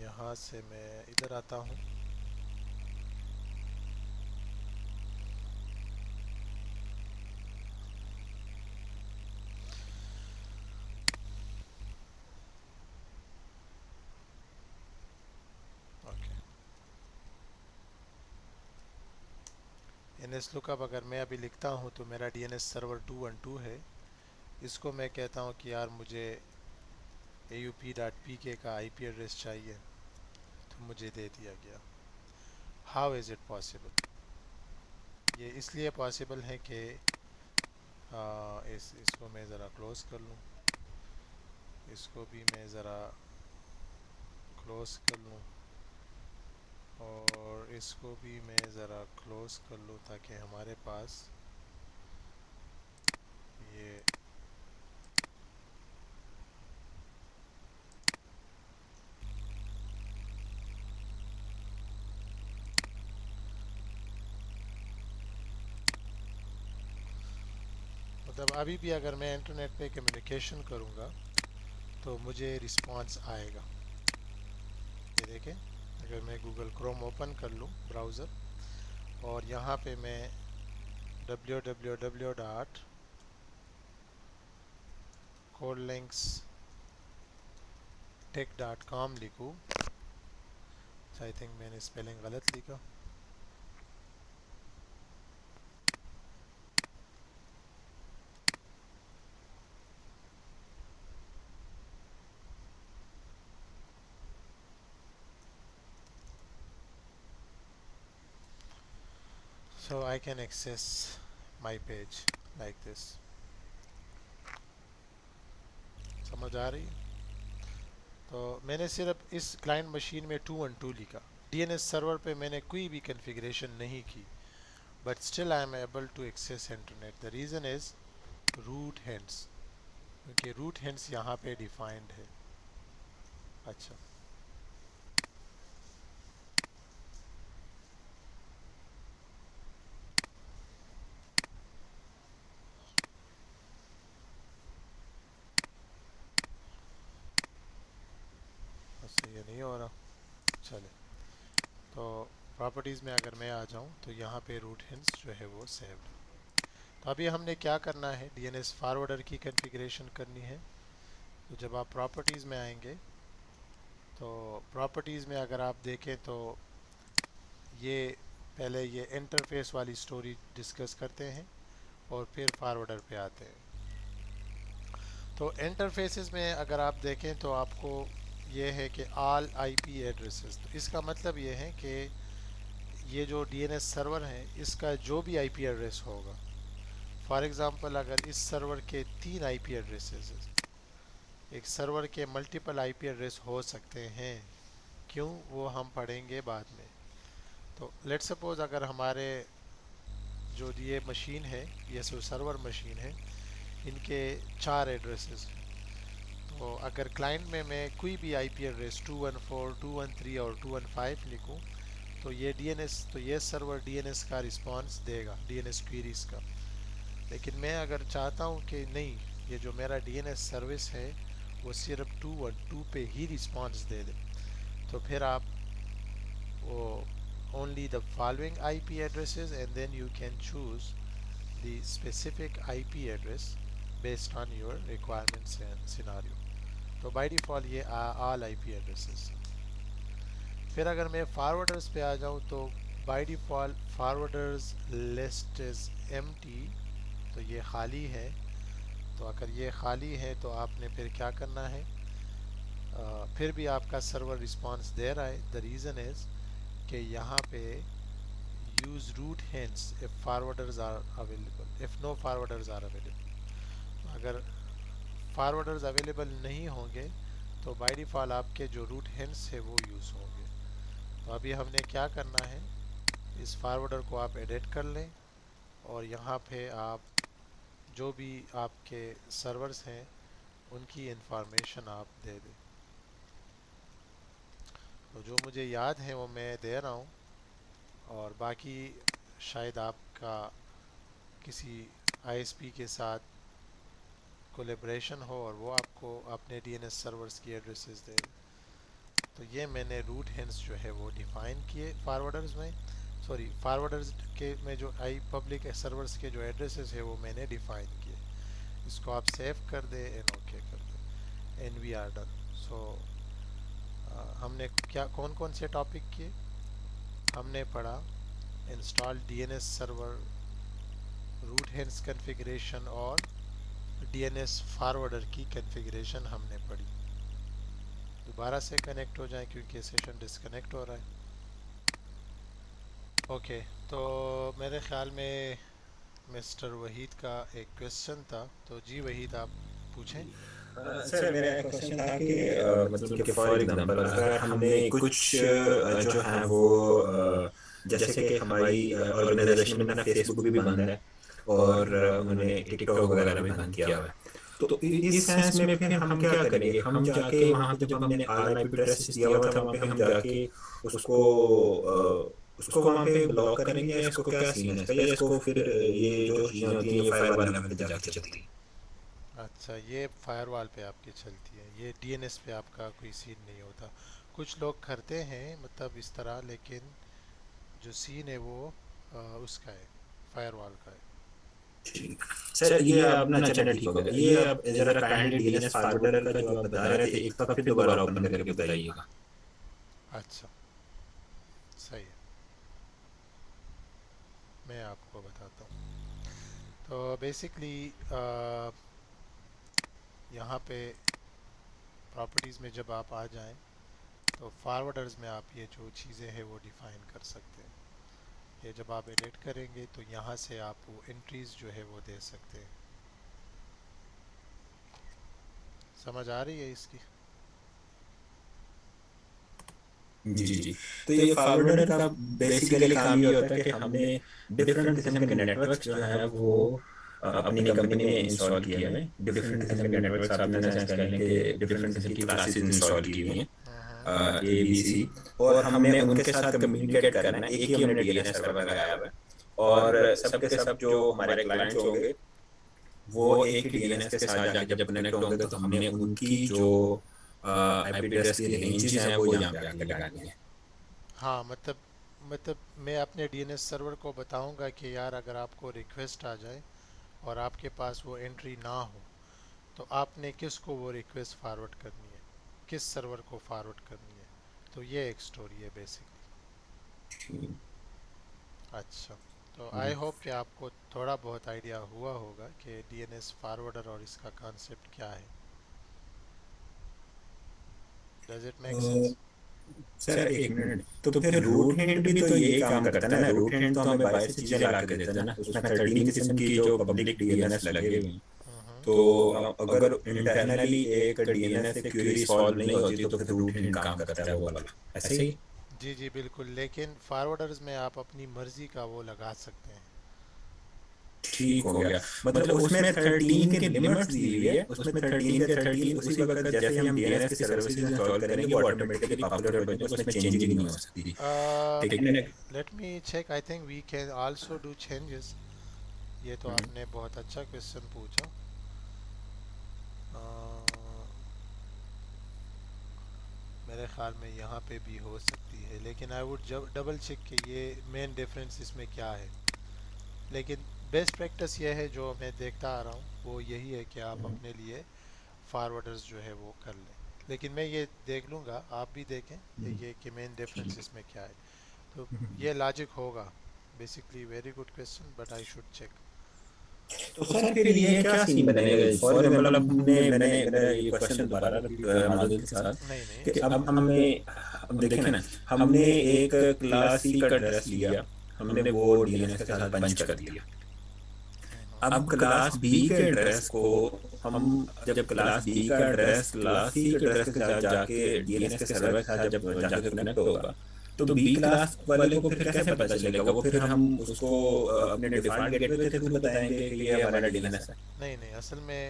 यहाँ से मैं इधर आता हूँ। ओके NS लुकअप अगर मैं अभी लिखता हूँ तो मेरा DNS सर्वर 212 है। इसको मैं कहता हूँ कि यार मुझे aup.pk का IP एड्रेस चाहिए, तो मुझे दे दिया गया। How is it possible? ये इसलिए पॉसिबल है कि इसको मैं ज़रा क्लोज़ कर लूँ, इसको भी मैं ज़रा क्लोज़ कर लूँ, और इसको भी मैं ज़रा क्लोज़ कर लूँ ताकि हमारे पास ये मतलब अभी भी अगर मैं इंटरनेट पे कम्युनिकेशन करूँगा तो मुझे रिस्पांस आएगा। ये देखें, अगर मैं गूगल क्रोम ओपन कर लूँ ब्राउज़र, और यहाँ पे मैं www.codelinks.tech.com लिखूँ। आई थिंक मैंने स्पेलिंग गलत लिखा। So I can access my page like this. समझ आ रही है? तो मैंने सिर्फ इस क्लाइंट मशीन में 212 लिखा। DNS सर्वर पे मैंने कोई भी कॉन्फ़िगरेशन नहीं की, but still I am able to access internet. The reason is root hints, क्योंकि रूट हैंड्स यहाँ पे डिफाइंड है। अच्छा, अच्छा ये नहीं हो रहा। चले, तो प्रॉपर्टीज़ में अगर मैं आ जाऊँ तो यहाँ पे रूट हैंड्स जो है वो सेव्ड है। तो अभी हमने क्या करना है, DNS फारवर्डर की कॉन्फ़िगरेशन करनी है। तो जब आप प्रॉपर्टीज़ में आएंगे तो प्रॉपर्टीज़ में अगर आप देखें तो ये पहले ये इंटरफेस वाली स्टोरी डिस्कस करते हैं और फिर फारवर्डर पे आते हैं। तो इंटरफेसेस में अगर आप देखें तो आपको ये है कि ऑल IP एड्रेसेस, तो इसका मतलब ये है कि ये जो DNS सर्वर है इसका जो भी IP एड्रेस होगा, फॉर एग्ज़ाम्पल अगर इस सर्वर के 3 IP एड्रेसेस, एक सर्वर के मल्टीपल IP एड्रेस हो सकते हैं, क्यों, वो हम पढ़ेंगे बाद में। तो लेट्स सपोज अगर हमारे जो ये मशीन है, ये जो सर्वर मशीन है, इनके 4 एड्रेसेस हैं। तो अगर क्लाइंट में मैं कोई भी IP एड्रेस 214, 213 और 215 लिखूं तो ये DNS, तो ये सर्वर DNS का रिस्पांस देगा, DNS क्वेरीज का। लेकिन मैं अगर चाहता हूं कि नहीं, ये जो मेरा DNS सर्विस है वो सिर्फ 212 पे ही रिस्पांस दे दे, तो फिर आप वो only the following IP addresses and then you can choose the specific IP address based on your requirements and scenario. तो by default ये all IP addresses। फिर अगर मैं फॉरवर्डर्स पे आ जाऊँ तो by default forwarders list is empty, तो ये खाली है। तो अगर ये खाली है तो आपने फिर क्या करना है, फिर भी आपका सर्वर रिस्पांस दे रहा है। द रीज़न इज़ कि यहाँ पे use root hints if forwarders are available, if no forwarders are available. अगर फारवर्डर्स अवेलेबल नहीं होंगे तो बाय डिफ़ॉल्ट आपके जो रूट हैंड्स है वो यूज़ होंगे। तो अभी हमने क्या करना है, इस फारवर्डर को आप एडिट कर लें और यहाँ पे आप जो भी आपके सर्वर्स हैं उनकी इंफॉर्मेशन आप दे दें। तो जो मुझे याद है वो मैं दे रहा हूँ, और बाकी शायद आपका किसी आईएसपी के साथ कोलेब्रेशन हो और वो आपको अपने डीएनएस सर्वर्स की एड्रेसेस दे। तो ये मैंने रूट हेंस जो है वो डिफ़ाइन किए फारवर्डर्स में, सॉरी फारवर्डर्स के में जो आई पब्लिक सर्वर्स के जो एड्रेसेस है वो मैंने डिफ़ाइन किए। इसको आप सेव कर दे एंड ओके कर दे एंड वी आर डन। सो हमने क्या कौन कौन से टॉपिक किए? हमने पढ़ा install DNS server, root hints configuration और डीएनएस फारवर्डर की कॉन्फ़िगरेशन हमने पढ़ी। दोबारा से कनेक्ट हो जाए क्योंकि सेशन डिस्कनेक्ट हो रहा है। ओके, तो मेरे ख्याल में मिस्टर वहीद का एक क्वेश्चन था, तो जी वहीद आप पूछें। सर मेरा एक क्वेश्चन था कि मतलब कि फॉर एग्जांपल अगर हमने कुछ जो है वो जैसे कि हमारी ऑर्गेनाइजेशन में ना फेसबुक भी बंद है और उन्होंने टिकटॉक वगैरह भी बंद किया हुआ है, तो इस सेंस में फिर हम क्या करेंगे? हम जाके वहाँ पे जब हमने आईपी एड्रेस दिया हुआ था वहाँ पे हम जाके उसको उसको वहाँ पे ब्लॉक करेंगे या इसको क्या सीन है इसका, या इसको फिर ये जो चीज़ें होती हैं ये फायरवॉल लेवल पे जाके चलती हैं? अच्छा, ये फायरवॉल पे आपकी चलती है, ये डीएनएस पे आपका कोई सीन नहीं होता। कुछ लोग करते हैं मतलब इस तरह, लेकिन जो सीन है वो उसका है, फायरवॉल का है। सर ये आप ना चैनल ठीक हो गया, ये आप जरा काइंडली डीएनएस फॉरवर्डर का जो आप बता रहे थे एक बार फिर दोबारा ओपन करके बताइएगा। अच्छा, सही है, मैं आपको बताता हूँ। तो बेसिकली यहाँ पे प्रॉपर्टीज़ में जब आप आ जाएं तो फारवर्डर्स में आप ये जो चीज़ें हैं वो डिफ़ाइन कर सकते हैं। ये जब आप एडिट करेंगे तो यहाँ से आप वो एंट्रीज़ जो है वो दे सकते हैं। समझ आ रही है इसकी? जी जी जी। तो ये फॉरवर्डर का बेसिकली काम ये होता है कि हमने डिफरेंट किस्म के नेटवर्क्स जो है वो अपनी कंपनी में इंस्टॉल किए हुए हैं। डिफरेंट किस्म के नेटवर्क्स आप इन सेंस कह लें कि डिफरेंट किस्म की क्लासेस इंस्टॉल की हुई हैं, ए बी सी, और हमने उनके साथ कम्युनिकेट करना है। एक ही हमने डीएनएस सर्वर लगाया हुआ है और सब के सब जो हमारे क्लाइंट्स होंगे वो एक ही डीएनएस के साथ जाके जब कनेक्ट होंगे तो हमने उनकी जो आईपी एड्रेस की रेंजेस हैं वो यहाँ पे आके लगानी है। हाँ, मतलब मैं अपने डीएनएस सर्वर को बताऊंगा कि यार अगर आपको रिक्वेस्ट आ जाए और आपके पास वो एंट्री ना हो तो आपने किसको वो रिक्वेस्ट फॉरवर्ड करनी है, किस सर्वर को फॉरवर्ड करनी है। तो ये एक स्टोरी है बेसिकली। अच्छा, तो आई होप कि आपको थोड़ा बहुत आइडिया हुआ होगा कि डीएनएस फॉरवर्डर और इसका कॉन्सेप्ट क्या है। Does it make sense? Sir एक मिनट, तो फिर रूट हिंट भी तो यही काम करता है ना? रूट हिंट तो हमें बाहर से चीजें ला के देता है ना, उसमें 13 किस्म की जो पब्लिक डीएनएस लगे हुए हैं। तो अगर इंटरनली एक डीएनएस से क्वेरी सॉल्व नहीं होती तो फिर रूट हिंट काम करता है वो वाला, ऐसे ही? जी जी बिल्कुल, लेकिन फॉरवर्डर्स में आप अपनी मर्ज़ी का वो लगा सकते हैं। ठीक हो गया, मतलब उसमें 13 के लिमिट्स दी हुई है, उसमें 13 के 13 उसी वक्त जैसे हम डीएनएस की सर्विसेज इंस्टॉल करेंगे वो ऑटोमेटिकली पॉपुलर हो जाएगी, उसमें चेंजिंग नहीं हो सकती। लेकिन let me check, I think we can also do changes. ये तो आपने बहुत अच्छा क्वेश्चन पूछा। मेरे ख्याल में यहाँ पे भी हो सकती है, लेकिन आई वुड जब डबल चेक कि ये मेन डिफरेंस इसमें क्या है। लेकिन बेस्ट प्रैक्टिस ये है जो मैं देखता आ रहा हूँ वो यही है कि आप अपने लिए फारवर्डर्स जो है वो कर लें। लेकिन मैं ये देख लूँगा, आप भी देखें ये कि मेन डिफरेंस इसमें क्या है। तो ये लॉजिक होगा basically. Very good question but I should check. तो सर फिर ये क्या सीन बनेगा? फॉर एग्जांपल अब मैंने मेरा ये क्वेश्चन दोबारा रिपीट माधुरी के साथ नहीं नहीं, कि अब हमने, अब देखें ना, हमने एक क्लास सी का एड्रेस लिया, हमने वो डीएनएस के साथ पंच कर दिया। अब क्लास बी के एड्रेस को हम, जब क्लास बी का एड्रेस क्लास सी के एड्रेस के साथ जाके डीएनएस के सर्वर के साथ जब जाके कनेक्ट होगा तो बी क्लास वाले को फिर कैसे पता चलेगा? वो फिर हम उसको अपने डिफॉल्ट गेटवे के थ्रू बताएंगे कि ये हमारा डीएनएस है? नहीं नहीं, असल में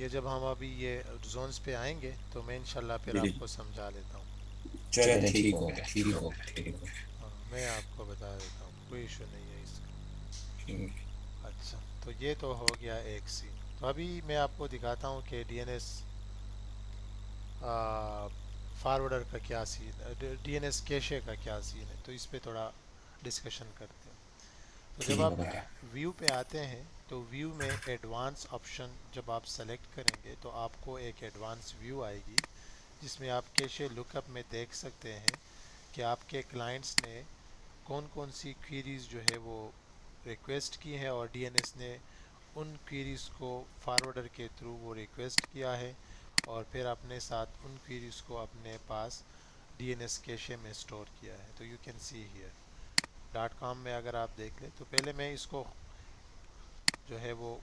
ये जब हम अभी ये जोन्स पे आएंगे तो मैं इंशाल्लाह फिर जी आपको समझा लेता हूँ। चलिए ठीक हो गया, ठीक हो गया, ठीक हो गया। हाँ, मैं आपको बता देता हूँ, कोई इशू नहीं है इसका। अच्छा, तो ये तो हो गया एक सीन। तो अभी मैं आपको दिखाता हूँ कि डीएनएस फारवर्डर का क्या सीन, डीएनएस कैशे का क्या सीन है, तो इस पे थोड़ा डिस्कशन करते हैं। तो जब आप ठीक है। व्यू पे आते हैं तो व्यू में एडवांस ऑप्शन जब आप सेलेक्ट करेंगे तो आपको एक एडवांस व्यू आएगी, जिसमें आप कैशे लुकअप में देख सकते हैं कि आपके क्लाइंट्स ने कौन कौन सी क्वेरीज जो है वो रिक्वेस्ट की है, और डीएनएस ने उन क्वेरीज को फॉरवर्डर के थ्रू वो रिक्वेस्ट किया है, और फिर अपने साथ उन क्वेरीज को अपने पास डीएनएस कैशे में स्टोर किया है। तो you can see here dot com में अगर आप देख लें, तो पहले मैं इसको जो है वो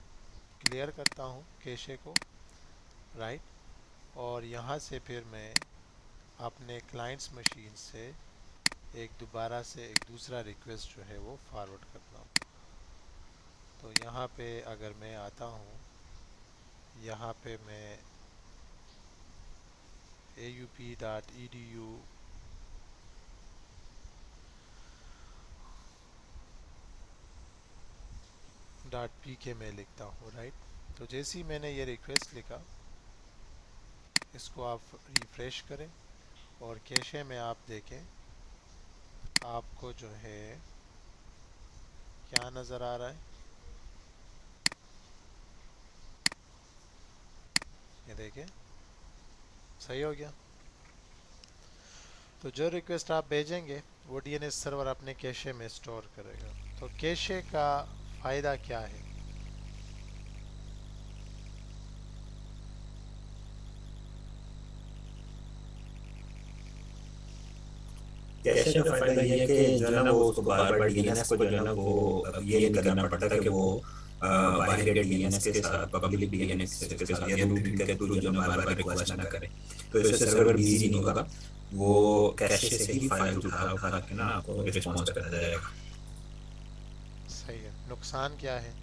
क्लियर करता हूँ कैशे को, राइट। और यहाँ से फिर मैं अपने क्लाइंट्स मशीन से एक दोबारा से एक दूसरा रिक्वेस्ट जो है वो फॉरवर्ड करता हूँ। तो यहाँ पे अगर मैं आता हूँ, यहाँ पे मैं aup.edu .pk में लिखता हूँ, राइट। तो जैसे ही मैंने ये रिक्वेस्ट लिखा, इसको आप रिफ्रेश करें और कैशे में आप देखें आपको जो है क्या नज़र आ रहा है, ये देखें सही हो गया। तो जो रिक्वेस्ट आप भेजेंगे वो डीएनएस सर्वर अपने कैशे में स्टोर करेगा। तो कैशे का फ़ायदा क्या है? कैशे का फायदा ये है कि जो है ना वो उसको बार बार डीएनएस को जो है ना वो अब ये नहीं करना पड़ता कि वो बाहर के डीएनएस के साथ पब्लिक डीएनएस के साथ या रूटिंग के थ्रू जो है ना बार बार रिक्वेस्ट ना करे। तो इससे सर्वर बिजी नहीं होगा, वो कैशे से ही फाइल उठा उठा के ना आपको रिस्पॉन्स करता जाएगा। सही है। नुकसान क्या है?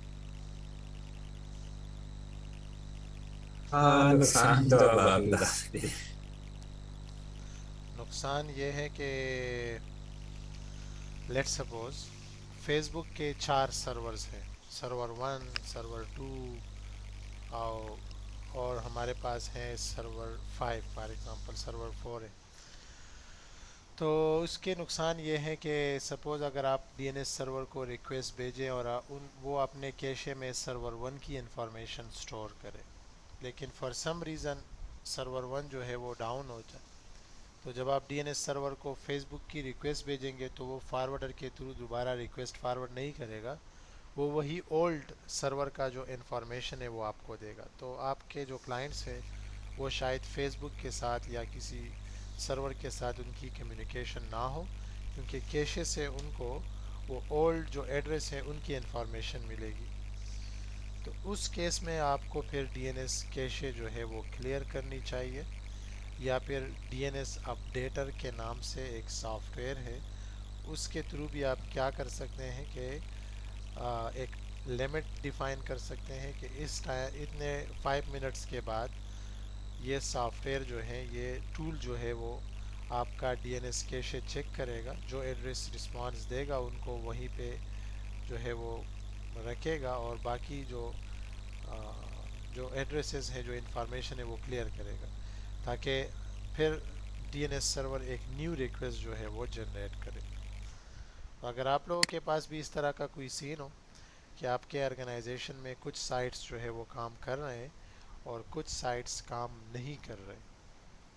हाँ, नुकसान तो अब आप ही बता सकते हैं। नुकसान ये है कि लेट्स सपोज फेसबुक के 4 सर्वर्स हैं, सर्वर 1, सर्वर 2 और हमारे पास है सर्वर 5, फॉर एग्जांपल सर्वर 4 है। तो उसके नुकसान ये है कि सपोज़ अगर आप डीएनएस सर्वर को रिक्वेस्ट भेजें और वो अपने कैशे में सर्वर 1 की इंफॉर्मेशन स्टोर करे, लेकिन फॉर सम रीज़न सर्वर 1 जो है वो डाउन हो जाए, तो जब आप डीएनएस सर्वर को फेसबुक की रिक्वेस्ट भेजेंगे तो वो फारवर्डर के थ्रू दोबारा रिक्वेस्ट फारवर्ड नहीं करेगा, वो वही ओल्ड सर्वर का जो इन्फॉर्मेशन है वो आपको देगा। तो आपके जो क्लाइंट्स हैं वो शायद फेसबुक के साथ या किसी सर्वर के साथ उनकी कम्युनिकेशन ना हो, क्योंकि कैशे से उनको वो ओल्ड जो एड्रेस है उनकी इन्फॉर्मेशन मिलेगी। तो उस केस में आपको फिर डीएनएस कैशे जो है वो क्लियर करनी चाहिए, या फिर डीएनएस अपडेटर के नाम से एक सॉफ्टवेयर है, उसके थ्रू भी आप क्या कर सकते हैं कि एक लिमिट डिफाइन कर सकते हैं कि इस टाइम इतने 5 मिनट्स के बाद ये सॉफ्टवेयर जो है, ये टूल जो है वो आपका डीएनएस कैशे चेक करेगा, जो एड्रेस रिस्पांस देगा उनको वहीं पे जो है वो रखेगा, और बाकी आ, जो एड्रेसेस है, जो इंफॉर्मेशन है वो क्लियर करेगा, ताकि फिर डीएनएस सर्वर एक न्यू रिक्वेस्ट जो है वो जनरेट करे। तो अगर आप लोगों के पास भी इस तरह का कोई सीन हो कि आपके ऑर्गेनाइजेशन में कुछ साइट्स जो है वो काम कर रहे हैं और कुछ साइट्स काम नहीं कर रहे,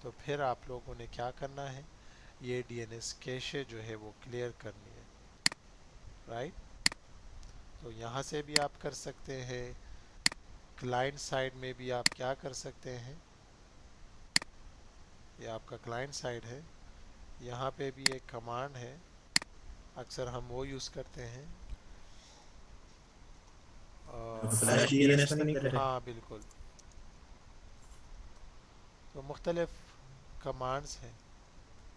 तो फिर आप लोगों ने क्या करना है, ये डीएनएस कैशे जो है वो क्लियर करनी है, राइट। तो यहाँ से भी आप कर सकते हैं, क्लाइंट साइड में भी आप क्या कर सकते हैं, ये आपका क्लाइंट साइड है, यहाँ पे भी एक कमांड है, अक्सर हम वो यूज़ करते हैं। फ्लैश डीएनएस तो नहीं कर रहे? हाँ बिल्कुल। तो मुख्तलिफ कमांड्स हैं।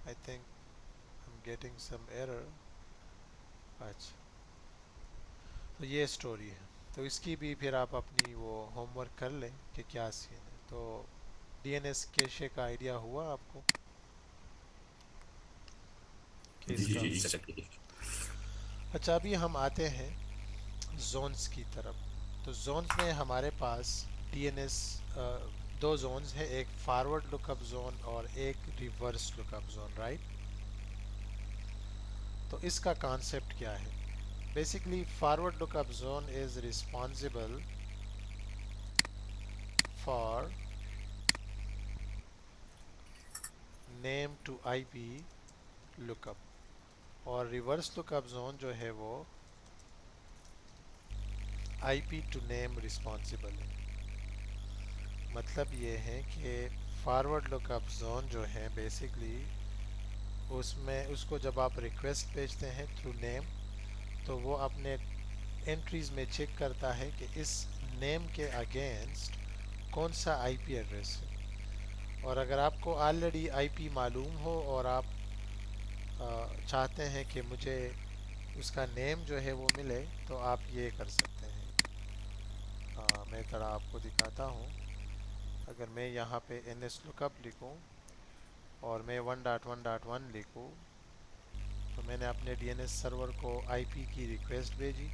I think I am getting some error. अच्छा, तो ये स्टोरी है। तो इसकी भी फिर आप अपनी वो होमवर्क कर लें कि क्या सीन है। तो डीएनएस कैशे का आइडिया हुआ आपको कि जी इसका? जी जी। अच्छा, अभी हम आते हैं जोन्स की तरफ। तो जोन्स में हमारे पास डीएनएस दो जोन्स है, एक फॉरवर्ड लुकअप जोन और एक रिवर्स लुकअप जोन, राइट। तो इसका कॉन्सेप्ट क्या है? Basically forward lookup zone is responsible for name to IP lookup, और रिवर्स लुकअप जोन जो है वो आईपी टू नेम रिस्पॉन्सिबल है। मतलब ये है कि फॉरवर्ड लुकअप जोन जो है बेसिकली उसमें उसको जब आप रिक्वेस्ट भेजते हैं थ्रू नेम, तो वो अपने एंट्रीज में चेक करता है कि इस नेम के अगेंस्ट कौन सा आईपी एड्रेस है। और अगर आपको ऑलरेडी आईपी मालूम हो और आप चाहते हैं कि मुझे उसका नेम जो है वो मिले, तो आप ये कर सकते हैं। मैं थोड़ा आपको दिखाता हूँ। अगर मैं यहाँ पे ns lookup लिखूँ और मैं 1.1.1 लिखूँ, तो मैंने अपने DNS सर्वर को आईपी की रिक्वेस्ट भेजी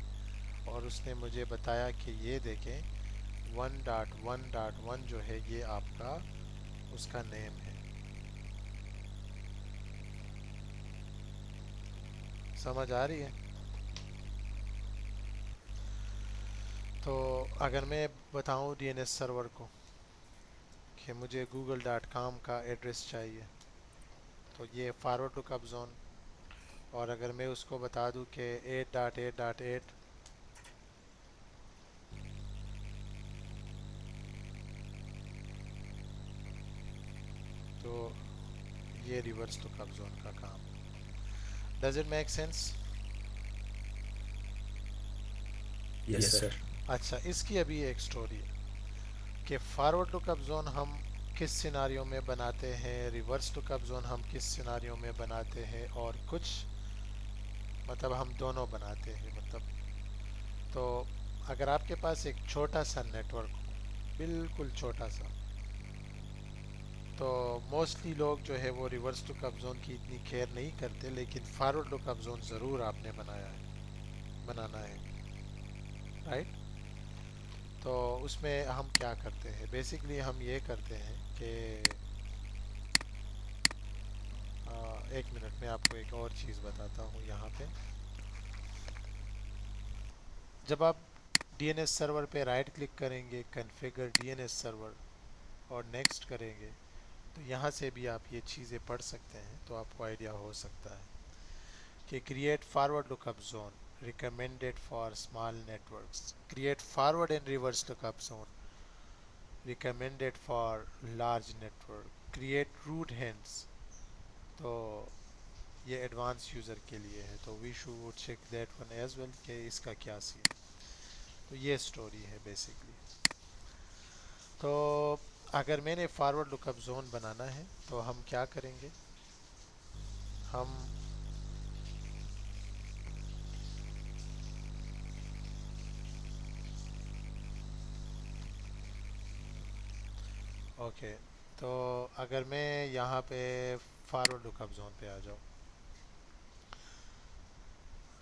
और उसने मुझे बताया कि ये देखें 1.1.1 जो है ये आपका उसका नेम है। समझ आ रही है? तो अगर मैं बताऊं DNS सर्वर को कि मुझे google.com का एड्रेस चाहिए, तो ये फॉरवर्ड लुकअप जोन। और अगर मैं उसको बता दूं कि 8.8.8, तो ये रिवर्स लुकअप जोन का काम। Does it make sense? Yes sir. अच्छा, इसकी अभी एक स्टोरी है कि फॉरवर्ड लुकअप जोन हम किस सिनारियों में बनाते हैं, रिवर्स लुकअप जोन हम किस सिनारियों में बनाते हैं, और कुछ मतलब हम दोनों बनाते हैं। मतलब तो अगर आपके पास एक छोटा सा नेटवर्क हो, बिल्कुल छोटा सा, तो मोस्टली लोग जो है वो रिवर्स लुकअप जोन की इतनी केयर नहीं करते, लेकिन फॉरवर्ड लुकअप जोन ज़रूर आपने बनाना है, राइट। तो उसमें हम क्या करते हैं? बेसिकली हम ये करते हैं कि एक मिनट में आपको एक और चीज़ बताता हूँ यहाँ पे। जब आप डीएनएस सर्वर पे राइट क्लिक करेंगे, कॉन्फ़िगर डीएनएस सर्वर, और नेक्स्ट करेंगे, तो यहाँ से भी आप ये चीज़ें पढ़ सकते हैं, तो आपको आइडिया हो सकता है कि create forward lookup zone recommended for small networks, create forward and reverse lookup zone recommended for large network, create root hints. तो ये एडवांस यूज़र के लिए है, तो we should check that one as well कि इसका क्या सीन। तो ये स्टोरी है बेसिकली। तो अगर मैंने फॉरवर्ड लुकअप जोन बनाना है तो हम क्या करेंगे? हम ओके, तो अगर मैं यहाँ पे फॉरवर्ड लुकअप जोन पे आ जाऊँ,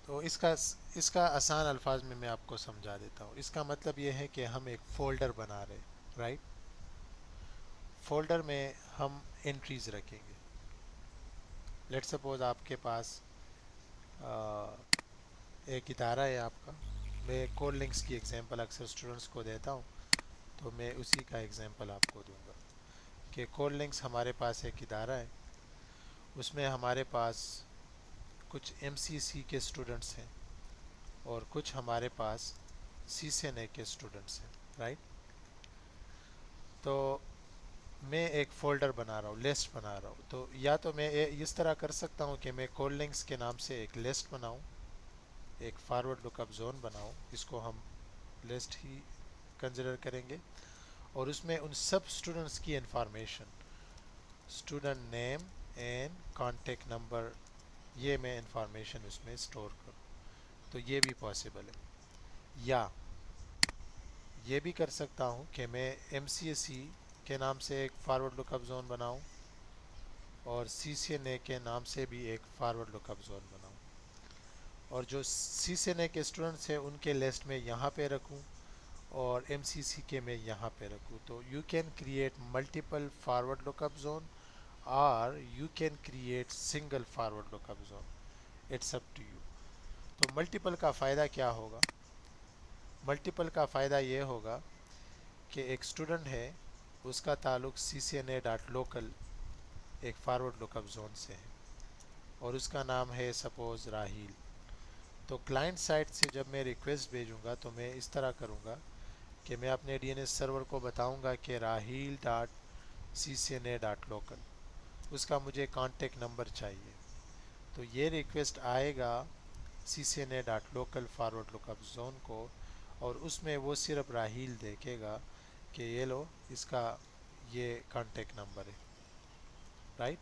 तो इसका आसान अल्फाज में मैं आपको समझा देता हूँ। इसका मतलब ये है कि हम एक फ़ोल्डर बना रहे, राइट। फ़ोल्डर में हम एंट्रीज़ रखेंगे। लेट्स सपोज आपके पास एक इदारा है आपका। मैं कोड लिंक्स की एग्जांपल अक्सर स्टूडेंट्स को देता हूँ, तो मैं उसी का एग्जांपल आपको दूंगा कि कोड लिंक्स हमारे पास एक इदारा है। उसमें हमारे पास कुछ MCC के स्टूडेंट्स हैं और कुछ हमारे पास CCNA के स्टूडेंट्स हैं, राइट। तो मैं एक फ़ोल्डर बना रहा हूँ, लिस्ट बना रहा हूँ। तो या तो मैं इस तरह कर सकता हूँ कि मैं कोड लिंक्स के नाम से एक लिस्ट बनाऊँ, एक फॉरवर्ड लुकअप जोन बनाऊँ, इसको हम लिस्ट ही कंसिडर करेंगे, और उसमें उन सब स्टूडेंट्स की information, student name and contact number, ये मैं इंफॉर्मेशन उसमें स्टोर करूँ। तो ये भी पॉसिबल है। या ये भी कर सकता हूँ कि मैं MCSE के नाम से एक फॉरवर्ड लुकअप जोन बनाऊँ और CCNA के नाम से भी एक फॉरवर्ड लुकअप जोन बनाऊँ। और जो CCNA के स्टूडेंट्स हैं उनके लिस्ट में यहाँ पे रखूँ और MCC के मैं यहाँ पे रखूँ। तो you can create multiple forward lookup zone और you can create single forward lookup zone, it's up to you. तो मल्टीपल का फ़ायदा क्या होगा? मल्टीपल का फ़ायदा ये होगा कि एक स्टूडेंट है, उसका ताल्लुक CCNA.local एक फॉरवर्ड लुकअप जोन से है और उसका नाम है सपोज़ राहील। तो क्लाइंट साइड से जब मैं रिक्वेस्ट भेजूंगा तो मैं इस तरह करूंगा कि मैं अपने DNS सर्वर को बताऊंगा कि raheel.ccna.local, उसका मुझे कांटेक्ट नंबर चाहिए। तो ये रिक्वेस्ट आएगा CCNA.local फॉरवर्ड लुकअप जोन को और उसमें वो सिर्फ राहील देखेगा कि ये लो, इसका ये कांटेक्ट नंबर है, राइट।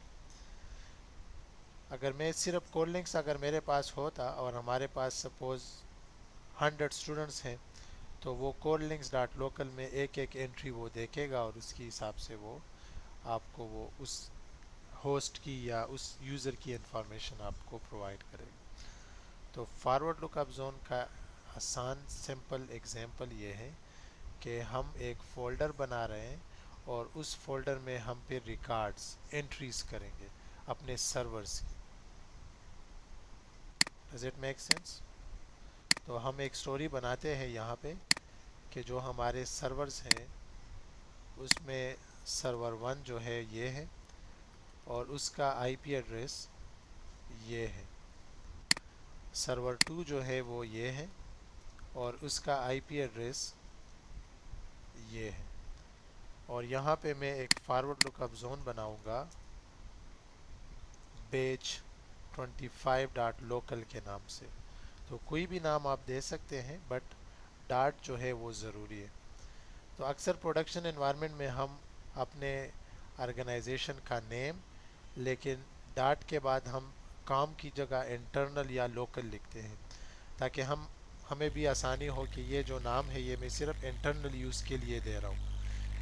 अगर मैं सिर्फ कोड लिंक्स अगर मेरे पास होता और हमारे पास सपोज़ 100 स्टूडेंट्स हैं तो वो कोड लिंक्स डॉट लोकल में एक एक एंट्री वो देखेगा और उसके हिसाब से वो आपको वो उस होस्ट की या उस यूज़र की इंफॉर्मेशन आपको प्रोवाइड करेगा। तो फॉरवर्ड लुकअप जोन का आसान सिंपल एग्जांपल ये है कि हम एक फ़ोल्डर बना रहे हैं और उस फोल्डर में हम फिर रिकॉर्ड्स एंट्रीज करेंगे अपने सर्वर्स की। Does it make sense? तो हम एक स्टोरी बनाते हैं यहाँ पे कि जो हमारे सर्वर्स हैं उसमें सर्वर 1 जो है ये है और उसका IP एड्रेस ये है, सर्वर 2 जो है वो ये है और उसका IP एड्रेस ये है। और यहाँ पे मैं एक फॉरवर्ड लुकअप जोन बनाऊंगा बेच 25.local के नाम से। तो कोई भी नाम आप दे सकते हैं बट डाट जो है वो ज़रूरी है। तो अक्सर प्रोडक्शन एनवायरनमेंट में हम अपने ऑर्गेनाइजेशन का नेम, लेकिन डाट के बाद हम काम की जगह इंटरनल या लोकल लिखते हैं ताकि हमें भी आसानी हो कि ये जो नाम है ये मैं सिर्फ इंटरनल यूज़ के लिए दे रहा हूँ,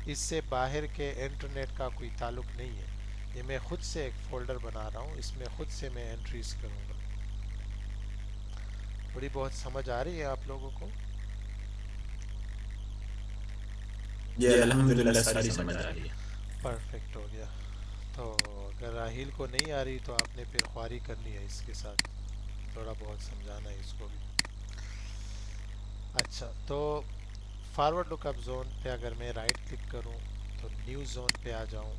इससे बाहर के इंटरनेट का कोई ताल्लुक नहीं है। ये मैं खुद से एक फ़ोल्डर बना रहा हूँ, इसमें खुद से मैं एंट्रीज करूँगा। थोड़ी बहुत समझ आ रही है आप लोगों को? ये अल्हम्दुलिल्लाह सारी समझ आ रही है। परफेक्ट हो गया। तो अगर राहील को नहीं आ रही तो आपने फिर ख्वारी करनी है इसके साथ, थोड़ा बहुत समझाना है इसको भी। अच्छा, तो फॉरवर्ड लुकअप जोन पे अगर मैं राइट क्लिक करूं तो न्यू जोन पे आ जाऊं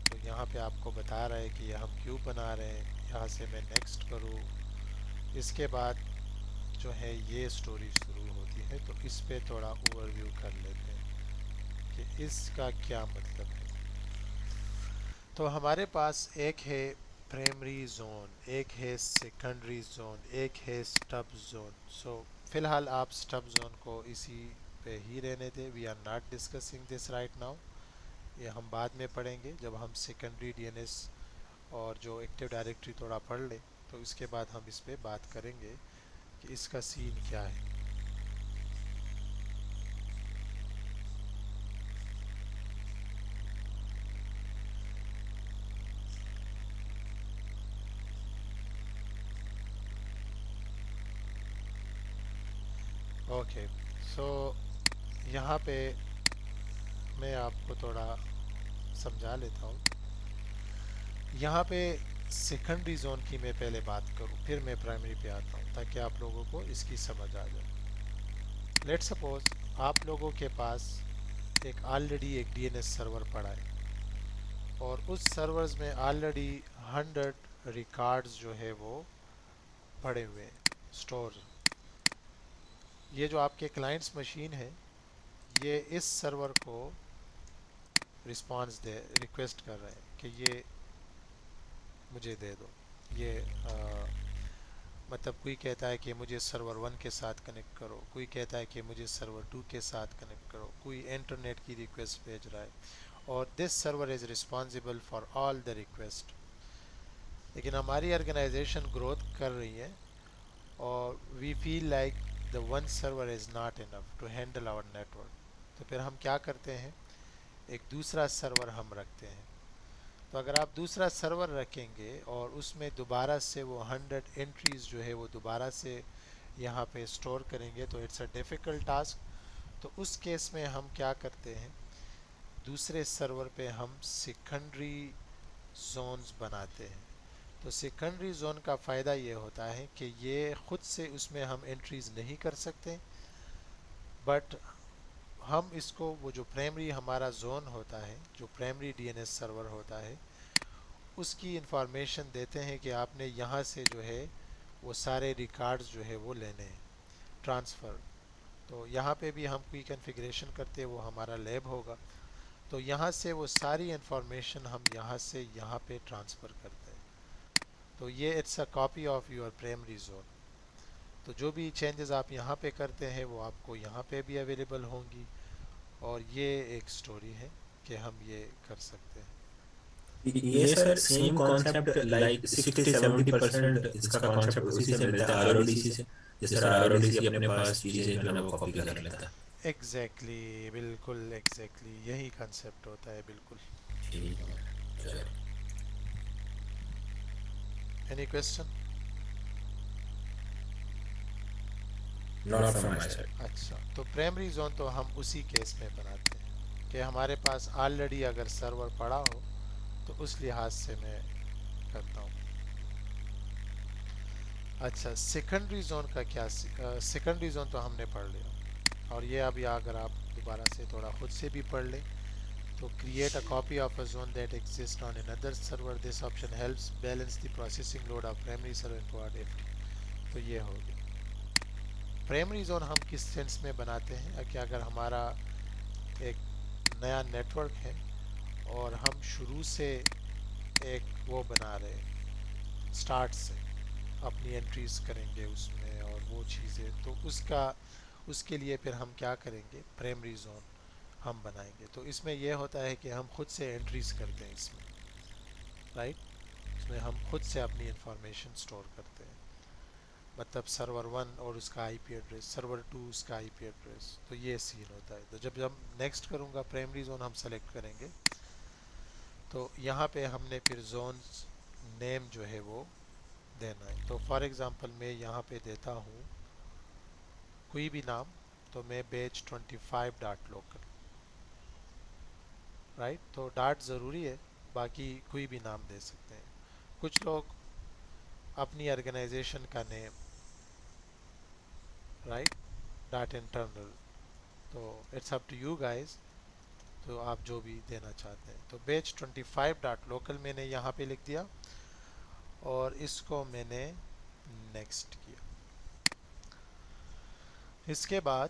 तो यहाँ पे आपको बता रहा है कि ये हम क्यों बना रहे हैं। यहाँ से मैं नेक्स्ट करूँ, इसके बाद जो है ये स्टोरी शुरू होती है। तो इस पे थोड़ा ओवरव्यू कर लेते हैं कि इसका क्या मतलब है। तो हमारे पास एक है प्राइमरी जोन, एक है सेकेंडरी जोन, एक है स्टब जोन। सो फिलहाल आप स्टब जोन को इसी पे ही रहने दें। We are not discussing this right now, ये हम बाद में पढ़ेंगे जब हम सेकेंडरी DNS और जो एक्टिव डायरेक्टरी थोड़ा पढ़ लें तो इसके बाद हम इस पे बात करेंगे कि इसका सीन क्या है। ओके, सो यहाँ पे मैं आपको थोड़ा समझा लेता हूँ। यहाँ पे सेकेंडरी जोन की मैं पहले बात करूँ, फिर मैं प्राइमरी पे आता हूँ ताकि आप लोगों को इसकी समझ आ जाए। लेट्स सपोज आप लोगों के पास ऑलरेडी एक DNS सर्वर पड़ा है और उस सर्वर्स में ऑलरेडी 100 रिकॉर्ड्स जो है वो पड़े हुए हैं, स्टोर। ये जो आपके क्लाइंट्स मशीन है ये इस सर्वर को रिक्वेस्ट कर रहे हैं कि ये मुझे दे दो। ये मतलब कोई कहता है कि मुझे सर्वर 1 के साथ कनेक्ट करो, कोई कहता है कि मुझे सर्वर 2 के साथ कनेक्ट करो, कोई इंटरनेट की रिक्वेस्ट भेज रहा है और this server is responsible for all the request. लेकिन हमारी ऑर्गेनाइजेशन ग्रोथ कर रही है और we feel like the one server is not enough to handle our network. तो फिर हम क्या करते हैं, एक दूसरा सर्वर हम रखते हैं। तो अगर आप दूसरा सर्वर रखेंगे और उसमें दोबारा से वो 100 एंट्रीज जो है वो दोबारा से यहाँ पे स्टोर करेंगे तो इट्स अ डिफ़िकल्ट टास्क। तो उस केस में हम क्या करते हैं, दूसरे सर्वर पे हम सेकेंडरी जोन्स बनाते हैं। तो सेकेंडरी जोन का फ़ायदा ये होता है कि ये ख़ुद से उसमें हम एंट्रीज़ नहीं कर सकते, बट हम इसको वो जो प्राइमरी हमारा जोन होता है, जो प्राइमरी डीएनएस सर्वर होता है, उसकी इंफॉर्मेशन देते हैं कि आपने यहाँ से जो है वो सारे रिकॉर्ड्स जो है वो लेने हैं ट्रांसफ़र। तो यहाँ पे भी हम कोई कॉन्फ़िगरेशन करते हैं, वो हमारा लैब होगा। तो यहाँ से वो सारी इंफॉर्मेशन हम यहाँ से यहाँ पे ट्रांसफ़र करते हैं। तो ये it's a copy of your primary zone. तो जो भी चेंजेस आप यहाँ पे करते हैं वो आपको यहाँ पे भी अवेलेबल होंगी। और ये एक स्टोरी है कि हम ये कर सकते हैं। ये सर सेम कॉन्सेप्ट लाइक 60-70% इसका कॉन्सेप्ट उसी से मिलता है आरओडीसी से, जिस तरह आरओडीसी अपने पास चीजें जो है ना वो कॉपी कर लेता है। एग्जैक्टली, बिल्कुल एग्जैक्टली यही कंसेप्ट होता है, बिल्कुल। ठीक है। Any question? Not from my side. अच्छा, तो प्राइमरी जोन तो हम उसी केस में बनाते हैं कि हमारे पास ऑलरेडी अगर सर्वर पड़ा हो, तो उस लिहाज से मैं करता हूँ। अच्छा, सेकेंडरी जोन का क्या? सेकेंडरी जोन तो हमने पढ़ लिया, और ये अभी अगर आप दोबारा से थोड़ा खुद से भी पढ़ लें तो create a copy of a zone that exist on another server, this option helps balance the processing load of primary server for. तो ये हो गया। प्राइमरी जोन हम किस सेंस में बनाते हैं कि अगर हमारा एक नया नेटवर्क है और हम शुरू से एक वो बना रहे हैं, स्टार्ट से अपनी एंट्रीज करेंगे उसमें और वो चीज़ें, तो उसके लिए फिर हम क्या करेंगे, प्राइमरी जोन हम बनाएंगे। तो इसमें यह होता है कि हम खुद से एंट्रीज करते हैं इसमें, राइट। इसमें हम खुद से अपनी इंफॉर्मेशन स्टोर करते हैं, मतलब सर्वर 1 और उसका आईपी एड्रेस, सर्वर 2 उसका आईपी एड्रेस। तो ये सीन होता है। तो जब हम नेक्स्ट करूँगा प्राइमरी जोन हम सेलेक्ट करेंगे, तो यहाँ पे हमने फिर जोन नेम जो है वो देना है। तो फॉर एग्ज़ाम्पल मैं यहाँ पे देता हूँ कोई भी नाम, तो मैं बैच 25 डॉट लोकल, राइट। तो डॉट ज़रूरी है, बाकी कोई भी नाम दे सकते हैं। कुछ लोग अपनी ऑर्गेनाइजेशन का नेम, राइट, डॉट इंटरनल। तो it's up to you guys, तो आप जो भी देना चाहते हैं। तो बैच 25 डॉट लोकल मैंने यहाँ पे लिख दिया और इसको मैंने नेक्स्ट किया। इसके बाद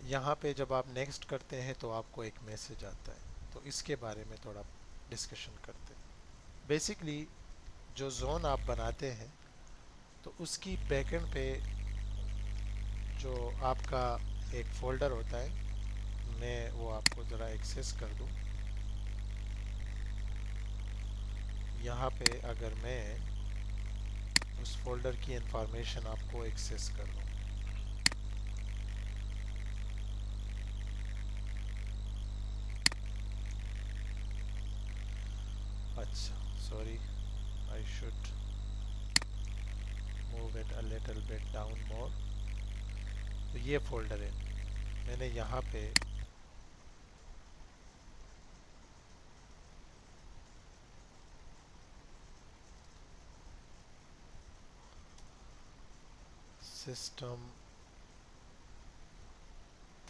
यहाँ पे जब आप नेक्स्ट करते हैं तो आपको एक मैसेज आता है। तो इसके बारे में थोड़ा डिस्कशन करते हैं। बेसिकली जो जोन आप बनाते हैं तो उसकी बैकएंड पे जो आपका एक फ़ोल्डर होता है, मैं वो आपको ज़रा एक्सेस कर दूँ। यहाँ पे अगर मैं उस फोल्डर की इंफॉर्मेशन आपको एक्सेस कर दूँ, अच्छा sorry, I should move it a little bit down मोर। तो ये फोल्डर है, मैंने यहाँ पे सिस्टम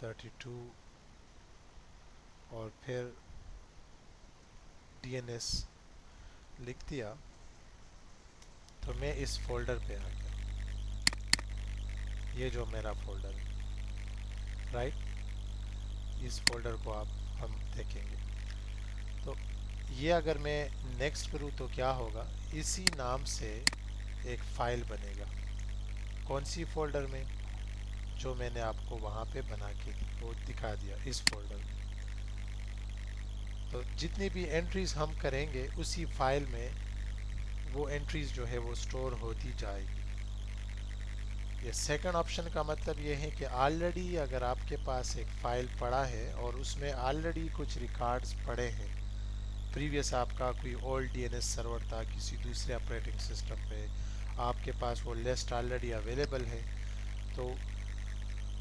32 और फिर डीएनएस लिख दिया। तो मैं इस फोल्डर पे आ गया, ये जो मेरा फोल्डर है, राइट। इस फोल्डर को आप हम देखेंगे। तो ये अगर मैं नेक्स्ट करूँ तो क्या होगा, इसी नाम से एक फ़ाइल बनेगा। कौन सी फोल्डर में? जो मैंने आपको वहाँ पे बना के वो दिखा दिया, इस फोल्डर में। तो जितनी भी एंट्रीज़ हम करेंगे उसी फाइल में वो एंट्रीज़ जो है वो स्टोर होती जाएगी। ये सेकंड ऑप्शन का मतलब ये है कि ऑलरेडी अगर आपके पास एक फ़ाइल पड़ा है और उसमें ऑलरेडी कुछ रिकॉर्ड्स पड़े हैं, प्रीवियस आपका कोई ओल्ड डीएनएस सर्वर था किसी दूसरे ऑपरेटिंग सिस्टम पे, आपके पास वो लिस्ट ऑलरेडी अवेलेबल है, तो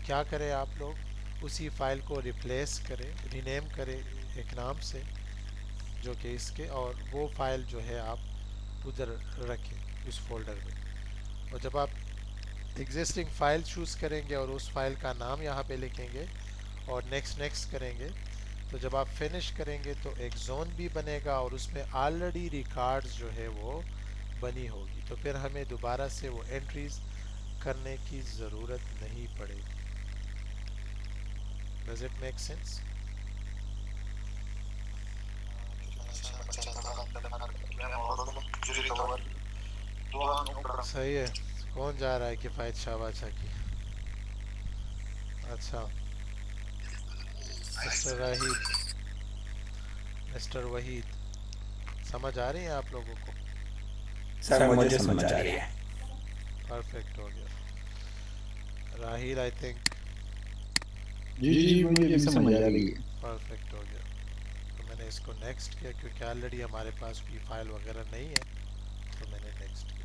क्या करें आप लोग, उसी फाइल को रिप्लेस करें, रीनेम करें एक नाम से जो कि इसके, और वो फाइल जो है आप उधर रखें उस फोल्डर में। और जब आप एग्जिस्टिंग फाइल चूज़ करेंगे और उस फाइल का नाम यहाँ पे लिखेंगे और नेक्स्ट करेंगे, तो जब आप फिनिश करेंगे तो एक जोन भी बनेगा और उसमें ऑलरेडी रिकॉर्ड्स जो है वो बनी होगी, तो फिर हमें दोबारा से वो एंट्रीज करने की ज़रूरत नहीं पड़ेगी। Does it make sense? सही है। कौन जा रहा है किफ़ायत शाहबाचा की? अच्छा, मिस्टर वहीद, मिस्टर वहीद, समझ आ रही है आप लोगों को? सर मुझे समझ आ रही है। परफेक्ट हो गया। राहिल आई थिंक जी जी मुझे समझ आ रही है। परफेक्ट हो गया। तो मैंने इसको नेक्स्ट किया क्योंकि ऑलरेडी हमारे पास कोई फाइल वगैरह नहीं है, तो मैंने नेक्स्ट किया।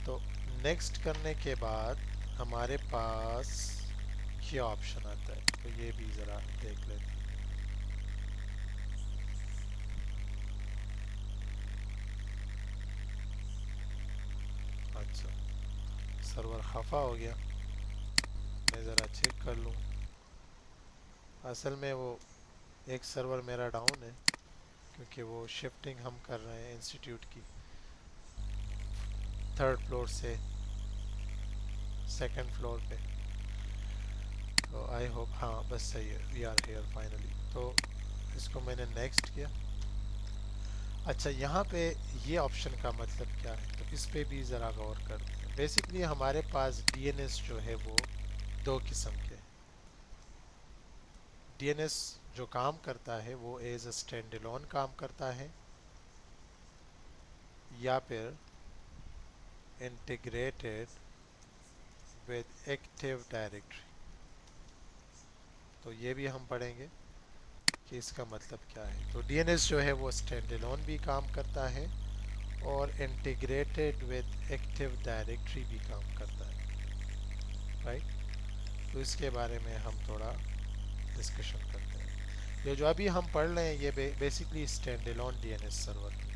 तो नेक्स्ट करने के बाद हमारे पास क्या ऑप्शन आता है, तो ये भी ज़रा देख लेते हैं। अच्छा, सर्वर खफा हो गया, मैं ज़रा चेक कर लूँ। असल में वो एक सर्वर मेरा डाउन है क्योंकि वो शिफ्टिंग हम कर रहे हैं इंस्टीट्यूट की, 3rd फ्लोर से 2nd फ्लोर पे। तो आई होप, हाँ बस सही है, वी आर हेयर फाइनली। तो इसको मैंने नेक्स्ट किया। अच्छा, यहाँ पे ये ऑप्शन का मतलब क्या है, तो इस पे भी ज़रा गौर करते हैं। बेसिकली हमारे पास डीएनएस जो है वो 2 किस्म के हैं। डीएनएस जो काम करता है वो एज अ स्टैंड अलोन काम करता है, या फिर इंटीग्रेटेड विद एक्टिव डायरेक्टरी। तो ये भी हम पढ़ेंगे कि इसका मतलब क्या है। तो डीएनएस जो है वो स्टैंड अलोन भी काम करता है और इंटीग्रेटेड विद एक्टिव डायरेक्टरी भी काम करता है, राइट। तो इसके बारे में हम थोड़ा डिस्कशन करते हैं। ये जो अभी हम पढ़ रहे हैं ये basically stand alone DNS server है,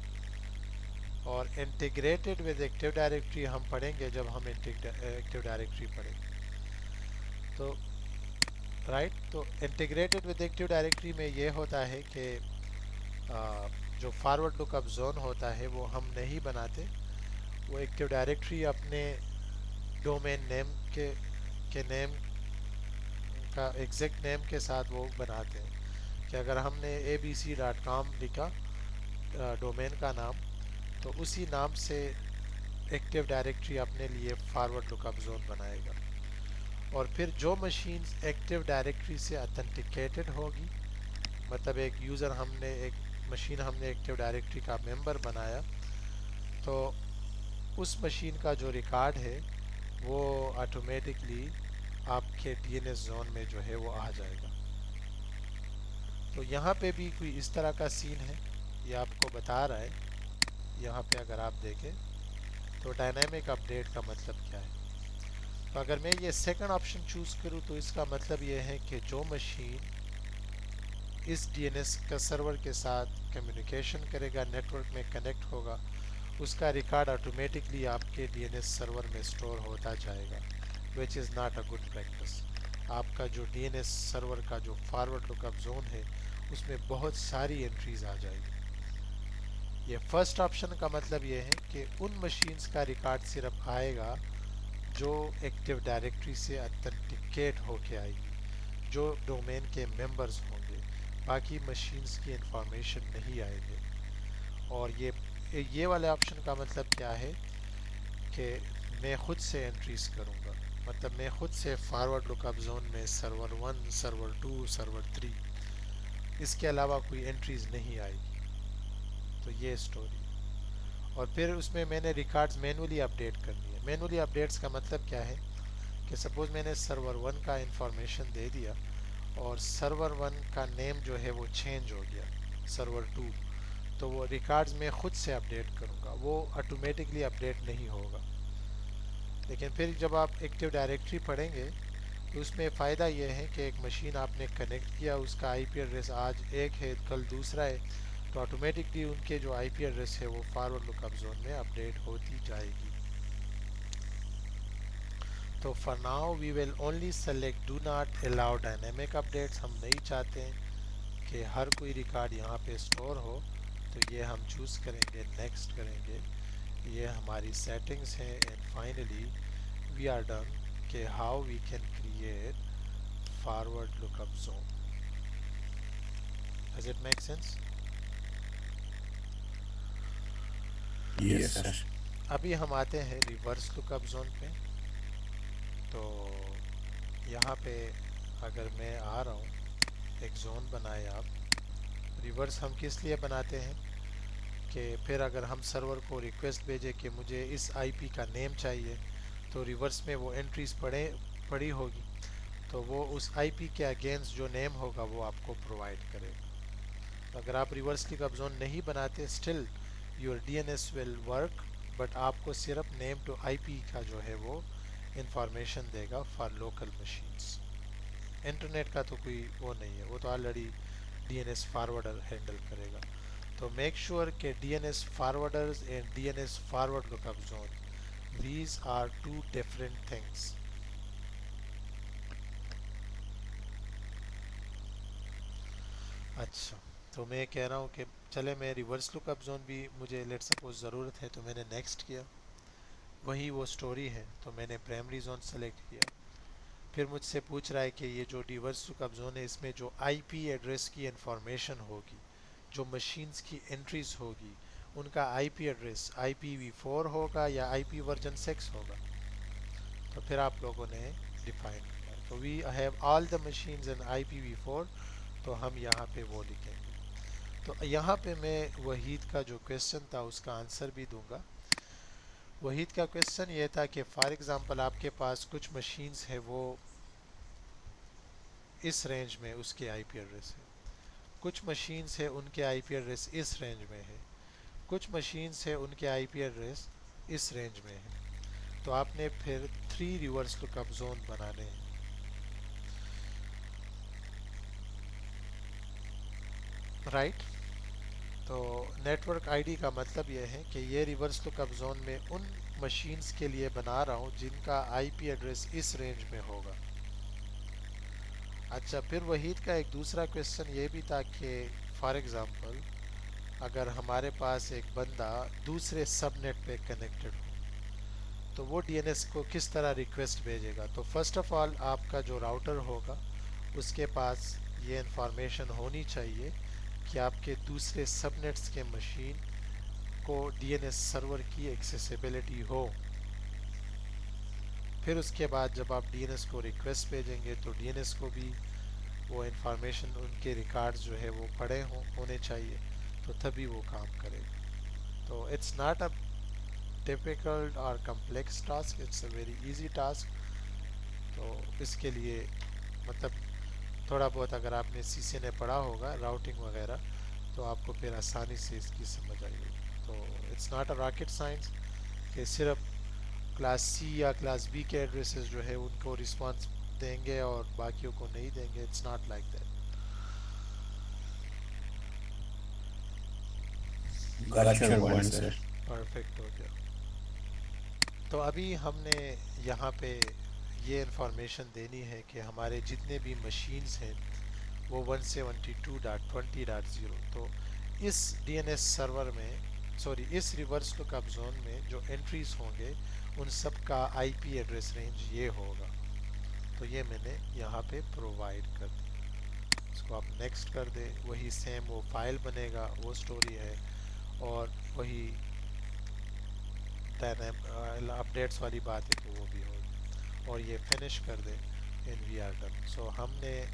और इंटीग्रेटेड विद एक्टिव डायरेक्टरी हम पढ़ेंगे जब हम एक्टिव डायरेक्टरी पढ़ेंगे। तो राइट, तो इंटीग्रेटेड विद एक्टिव डायरेक्टरी में ये होता है कि जो फॉरवर्ड लुकअप जोन होता है वो हम नहीं बनाते, वो एक्टिव डायरेक्टरी अपने डोमेन नेम के नेम का एग्जैक्ट नेम के साथ वो बनाते हैं कि अगर हमने abc.com लिखा डोमेन का नाम, तो उसी नाम से एक्टिव डायरेक्टरी अपने लिए फॉरवर्ड लुकअप जोन बनाएगा। और फिर जो मशीन एक्टिव डायरेक्टरी से ऑथेंटिकेटेड होगी, मतलब एक यूज़र हमने एक मशीन हमने एक्टिव डायरेक्टरी का मेंबर बनाया, तो उस मशीन का जो रिकॉर्ड है वो ऑटोमेटिकली आपके डीएनएस जोन में जो है वो आ जाएगा। तो यहाँ पे भी कोई इस तरह का सीन है, ये आपको बता रहा है। यहाँ पे अगर आप देखें तो डायनामिक अपडेट का मतलब क्या है। तो अगर मैं ये सेकंड ऑप्शन चूज़ करूँ तो इसका मतलब ये है कि जो मशीन इस डीएनएस का सर्वर के साथ कम्युनिकेशन करेगा, नेटवर्क में कनेक्ट होगा, उसका रिकॉर्ड ऑटोमेटिकली आपके डीएनएस सर्वर में स्टोर होता जाएगा, which is not a good practice. आपका जो डीएनएस सर्वर का जो फॉरवर्ड लुकअप जोन है उसमें बहुत सारी एंट्रीज आ जाएगी। ये फर्स्ट ऑप्शन का मतलब ये है कि उन मशीन्स का रिकॉर्ड सिर्फ आएगा जो एक्टिव डायरेक्टरी से ऑथेंटिकेट होके आएगी, जो डोमेन के मेंबर्स होंगे, बाकी मशीन्स की इंफॉर्मेशन नहीं आएंगे। और ये वाले ऑप्शन का मतलब क्या है कि मैं खुद से एंट्रीज करूँगा, मतलब मैं खुद से फॉरवर्ड लुकअप जोन में सर्वर 1, सर्वर 2, सर्वर 3, इसके अलावा कोई एंट्रीज नहीं आएगी। तो ये स्टोरी। और फिर उसमें मैंने रिकॉर्ड्स मैनुअली अपडेट करनी है। मैनुअली अपडेट्स का मतलब क्या है कि सपोज़ मैंने सर्वर 1 का इंफॉर्मेशन दे दिया और सर्वर 1 का नेम जो है वो चेंज हो गया, सर्वर 2, तो वो रिकॉर्ड्स में ख़ुद से अपडेट करूँगा, वो ऑटोमेटिकली अपडेट नहीं होगा। लेकिन फिर जब आप एक्टिव डायरेक्टरी पढ़ेंगे तो उसमें फ़ायदा ये है कि एक मशीन आपने कनेक्ट किया, उसका आईपी एड्रेस आज एक है, कल दूसरा है, तो ऑटोमेटिकली उनके जो आईपी एड्रेस है वो फॉरवर्ड लुकअप जोन में अपडेट होती जाएगी। तो for now we will only select do not allow dynamic updates. हम नहीं चाहते हैं कि हर कोई रिकॉर्ड यहाँ पे स्टोर हो, तो ये हम चूज़ करेंगे, नेक्स्ट करेंगे। ये हमारी सेटिंग्स हैं and finally we are done कि how we can create forward lookup zone. Does it make sense? Yes sir. अभी हम आते हैं रिवर्स लुकअप जोन पे। तो यहाँ पे अगर मैं आ रहा हूँ, एक जोन बनाए आप। रिवर्स हम किस लिए बनाते हैं कि फिर अगर हम सर्वर को रिक्वेस्ट भेजें कि मुझे इस आईपी का नेम चाहिए, तो रिवर्स में वो एंट्रीज पड़ी होगी, तो वो उस आईपी के अगेंस्ट जो नेम होगा वो आपको प्रोवाइड करेगा। तो अगर आप रिवर्स लुकअप जोन नहीं बनाते, still your DNS will work, but आपको सिर्फ नेम टू आईपी का जो है वो इंफॉर्मेशन देगा फॉर लोकल मशीन्स। इंटरनेट का तो कोई वो नहीं है, वो तो ऑलरेडी डीएनएस फॉरवर्डर हैंडल करेगा। तो मेक श्योर कि DNS forwarders and DNS forward lookup zone, these are two different things. अच्छा, तो मैं कह रहा हूँ कि चले मैं रिवर्स लुकअप जोन भी मुझे लेट सपोज ज़रूरत है, तो मैंने नेक्स्ट किया, वही वो स्टोरी है, तो मैंने प्राइमरी जोन सेलेक्ट किया। फिर मुझसे पूछ रहा है कि ये जो रिवर्स लुकअप जोन है, इसमें जो आईपी एड्रेस की इंफॉर्मेशन होगी, जो मशीन्स की एंट्रीज होगी, उनका आईपी एड्रेस IPv4 होगा या IP वर्जन 6 होगा। तो फिर आप लोगों ने डिफाइन किया, तो we have all the machines in IPv4, तो हम यहाँ पे वो लिखेंगे। तो यहाँ पे मैं वहीद का जो क्वेश्चन था उसका आंसर भी दूंगा। वहीद का क्वेश्चन ये था कि फॉर एग्ज़ाम्पल आपके पास कुछ मशीन्स है, वो इस रेंज में उसके आईपी एड्रेस है, कुछ मशीन्स है उनके आईपी एड्रेस इस रेंज में है, कुछ मशीन्स है उनके आईपी एड्रेस इस रेंज में है। तो आपने फिर 3 रिवर्स लुकअप जोन बनाने हैं। राइट? तो नेटवर्क आईडी का मतलब यह है कि ये रिवर्स लुकअप जोन में उन मशीन्स के लिए बना रहा हूँ जिनका आईपी एड्रेस इस रेंज में होगा। अच्छा, फिर वहीद का एक दूसरा क्वेश्चन ये भी था कि फॉर एग्ज़ाम्पल अगर हमारे पास एक बंदा दूसरे सबनेट पे कनेक्टेड हो, तो वो डीएनएस को किस तरह रिक्वेस्ट भेजेगा। तो फर्स्ट ऑफ ऑल आपका जो राउटर होगा उसके पास ये इंफॉर्मेशन होनी चाहिए कि आपके दूसरे सबनेट्स के मशीन को डीएनएस सर्वर की एक्सेसिबिलिटी हो। फिर उसके बाद जब आप डीएनएस को रिक्वेस्ट भेजेंगे तो डीएनएस को भी वो इंफॉर्मेशन, उनके रिकॉर्ड्स जो है वो पड़े होने चाहिए, तो तभी वो काम करेगा। तो इट्स नॉट अ डिफ़िकल्ट और complex task, it's a very easy task. तो इसके लिए मतलब थोड़ा बहुत अगर आपने सीसी ने पढ़ा होगा राउटिंग वगैरह, तो आपको फिर आसानी से इसकी समझ आएगी। तो it's not a rocket science कि सिर्फ क्लास सी या क्लास बी के एड्रेसेस जो है उनको रिस्पांस देंगे और बाकियों को नहीं देंगे। It's not like that. Perfect हो गया। तो अभी हमने यहाँ पे ये इंफॉर्मेशन देनी है कि हमारे जितने भी मशीन्स हैं वो 172.20.0, तो इस डीएनएस सर्वर में, सॉरी इस रिवर्स लुकअप जोन में जो एंट्रीज होंगे उन सब का आईपी एड्रेस रेंज ये होगा। तो ये मैंने यहाँ पे प्रोवाइड कर दिया। इसको आप नेक्स्ट कर दे, वही सेम वो फाइल बनेगा, वो स्टोरी है, और वही अपडेट्स वाली बात है तो वो भी होगी, और ये फिनिश कर दे इन वी आर डन। सो हमने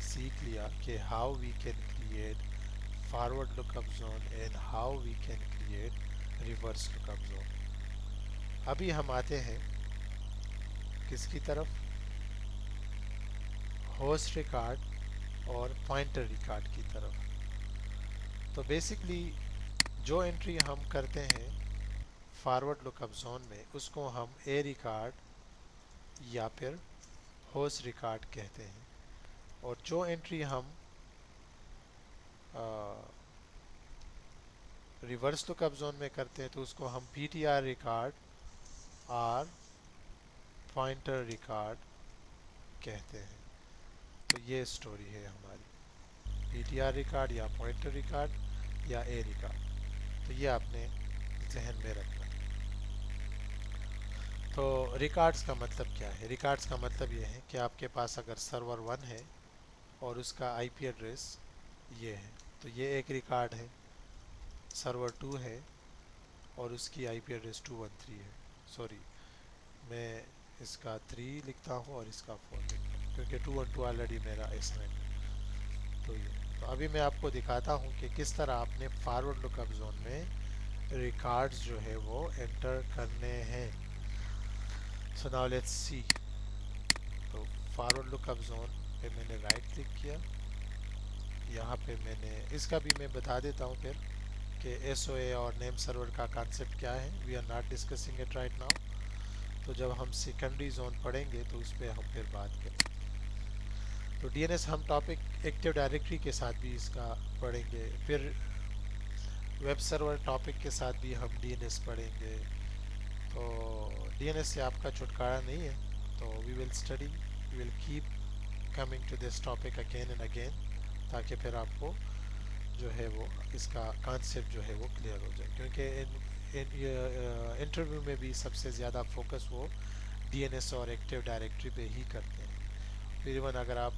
सीख लिया कि how we can create forward lookup zone and how we can create reverse lookup zone. अभी हम आते हैं किसकी तरफ, होस्ट रिकॉर्ड और पॉइंटर रिकॉर्ड की तरफ। तो बेसिकली जो एंट्री हम करते हैं फॉरवर्ड लुकअप जोन में उसको हम ए रिकॉर्ड या फिर होस्ट रिकॉर्ड कहते हैं, और जो एंट्री हम रिवर्स लुकअप जोन में करते हैं तो उसको हम पी टी आर रिकॉर्ड और पॉइंटर रिकॉर्ड कहते हैं। तो ये स्टोरी है हमारी, पी टी आर रिकॉर्ड या पॉइंटर रिकॉर्ड या ए रिकॉर्ड। तो ये आपने जहन में रखना। तो रिकॉर्ड्स का मतलब क्या है? रिकॉर्ड्स का मतलब ये है कि आपके पास अगर सर्वर 1 है और उसका आईपी एड्रेस ये है, तो ये एक रिकॉर्ड है। सर्वर 2 है और उसकी आईपी एड्रेस 213 है। सॉरी, मैं इसका 3 लिखता हूँ और इसका 4 लिखता हूँ क्योंकि 212 ऑलरेडी मेरा एसाइन है। तो ये, तो अभी मैं आपको दिखाता हूँ कि किस तरह आपने फॉरवर्ड लुकअप जोन में रिकॉर्ड्स जो है वो एंटर करने हैं। So now let's see. तो फॉरवर्ड लुकअप जोन पे मैंने राइट क्लिक किया, यहाँ पे मैंने इसका भी मैं बता देता हूँ फिर कि एसओए और नेम सर्वर का कॉन्सेप्ट क्या है। We are not discussing it right now. तो जब हम सेकेंडरी जोन पढ़ेंगे तो उस पर हम फिर बात करेंगे। तो डीएनएस हम टॉपिक एक्टिव डायरेक्टरी के साथ भी इसका पढ़ेंगे, फिर वेब सर्वर टॉपिक के साथ भी हम डीएनएस पढ़ेंगे। तो डीएनएस से आपका छुटकारा नहीं है। तो we will study, we will keep coming to this topic again and again, ताकि फिर आपको जो है वो इसका कॉन्सेप्ट जो है वो क्लियर हो जाए। क्योंकि इंटरव्यू में भी सबसे ज़्यादा फोकस वो डीएनएस और एक्टिव डायरेक्टरी पे ही करते हैं। फिर इवन अगर आप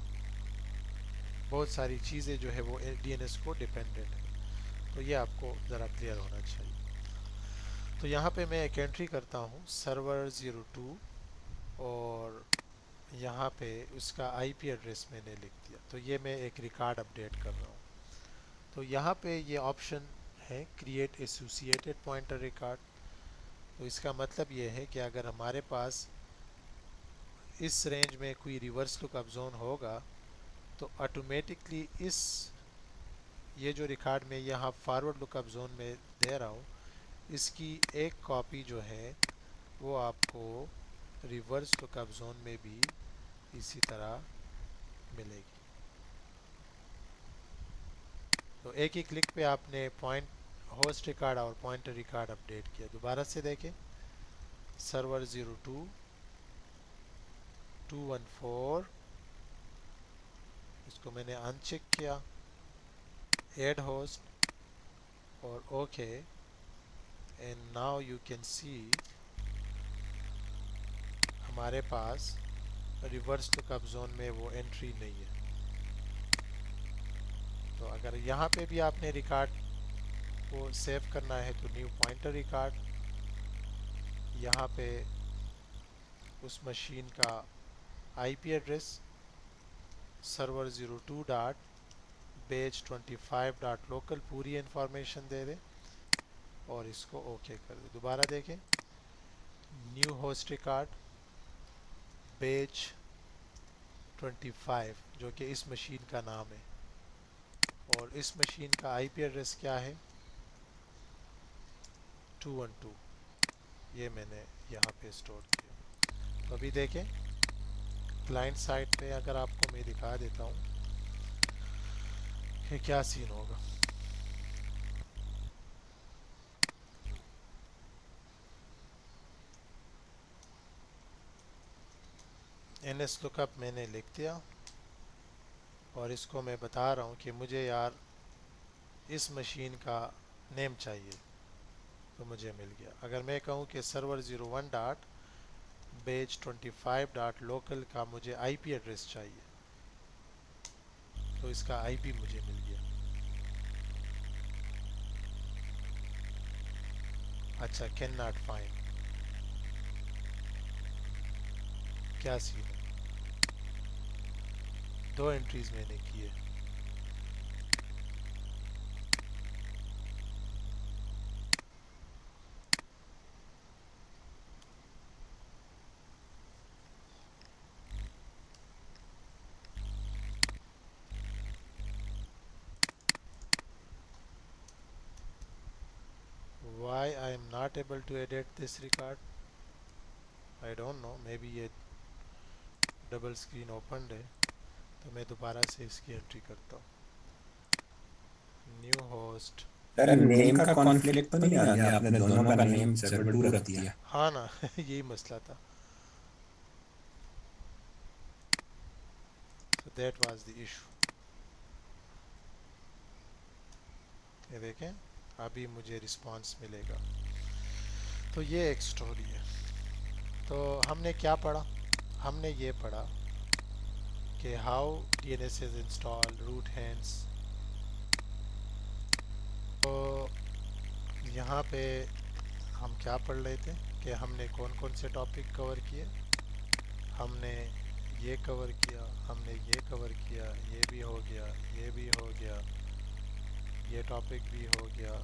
बहुत सारी चीज़ें जो है वो डीएनएस को डिपेंडेंट है, तो ये आपको ज़रा क्लियर होना चाहिए। तो यहाँ पे मैं एक एंट्री करता हूँ सर्वर 02 और यहाँ पे उसका आईपी एड्रेस मैंने लिख दिया। तो ये मैं एक रिकॉर्ड अपडेट कर रहा हूँ। तो यहाँ पे ये ऑप्शन है क्रिएट एसोसिएटेड पॉइंटर रिकॉर्ड। तो इसका मतलब ये है कि अगर हमारे पास इस रेंज में कोई रिवर्स लुकअप जोन होगा तो ऑटोमेटिकली इस ये जो रिकॉर्ड में यहाँ फॉरवर्ड लुकअप जोन में दे रहा हूँ, इसकी एक कॉपी जो है वो आपको रिवर्स लुकअप जोन में भी इसी तरह मिलेगी। तो एक ही क्लिक पे आपने पॉइंट होस्ट रिकॉर्ड और पॉइंटर रिकॉर्ड अपडेट किया। दोबारा से देखें, सर्वर 02 214, इसको मैंने अनचेक किया, ऐड होस्ट और okay, and now you can see हमारे पास रिवर्स लुकअप जोन में वो एंट्री नहीं है। तो अगर यहाँ पे भी आपने रिकॉर्ड को सेव करना है तो न्यू पॉइंटर रिकॉर्ड, यहाँ पे उस मशीन का आईपी एड्रेस सर्वर 02 डॉट बेज 25 डॉट लोकल पूरी इंफॉर्मेशन दे दें और इसको ओके कर दें। दोबारा देखें, न्यू होस्ट रिकॉर्ड बेज 25 जो कि इस मशीन का नाम है, और इस मशीन का आईपी एड्रेस क्या है 212, ये मैंने यहाँ पे स्टोर किया। तो अभी देखें क्लाइंट साइड पे अगर आपको मैं दिखा देता हूँ कि क्या सीन होगा। एनएस लुकअप मैंने लिख दिया और इसको मैं बता रहा हूँ कि मुझे यार इस मशीन का नेम चाहिए, तो मुझे मिल गया। अगर मैं कहूँ कि सर्वर 01 डॉट बेज 25 डॉट लोकल का मुझे आईपी एड्रेस चाहिए, तो इसका आईपी मुझे मिल गया। अच्छा, कैन नॉट फाइंड, क्या सीन है? दो एंट्रीज मैंने की है। why I am not able to edit this record? I don't know, maybe ये डबल स्क्रीन ओपन है, तो मैं दोबारा से इसकी एंट्री करता हूँ. New host. सर नेम का कॉन्फ्लिक्ट तो नहीं आ गया? आपने दोनों का नेम सर्वर 2 रख दिया. हाँ ना यही मसला था. So that was the issue. ये देखें, अभी मुझे रिस्पांस मिलेगा. तो ये एक स्टोरी है. तो हमने क्या पढ़ा? हमने ये पढ़ा कि how DNS is install, root hints. तो यहाँ पे हम क्या पढ़ रहे थे कि हमने कौन कौन से टॉपिक कवर किए. हमने ये कवर किया, हमने ये कवर किया, ये भी हो गया, ये भी हो गया, ये टॉपिक भी हो गया,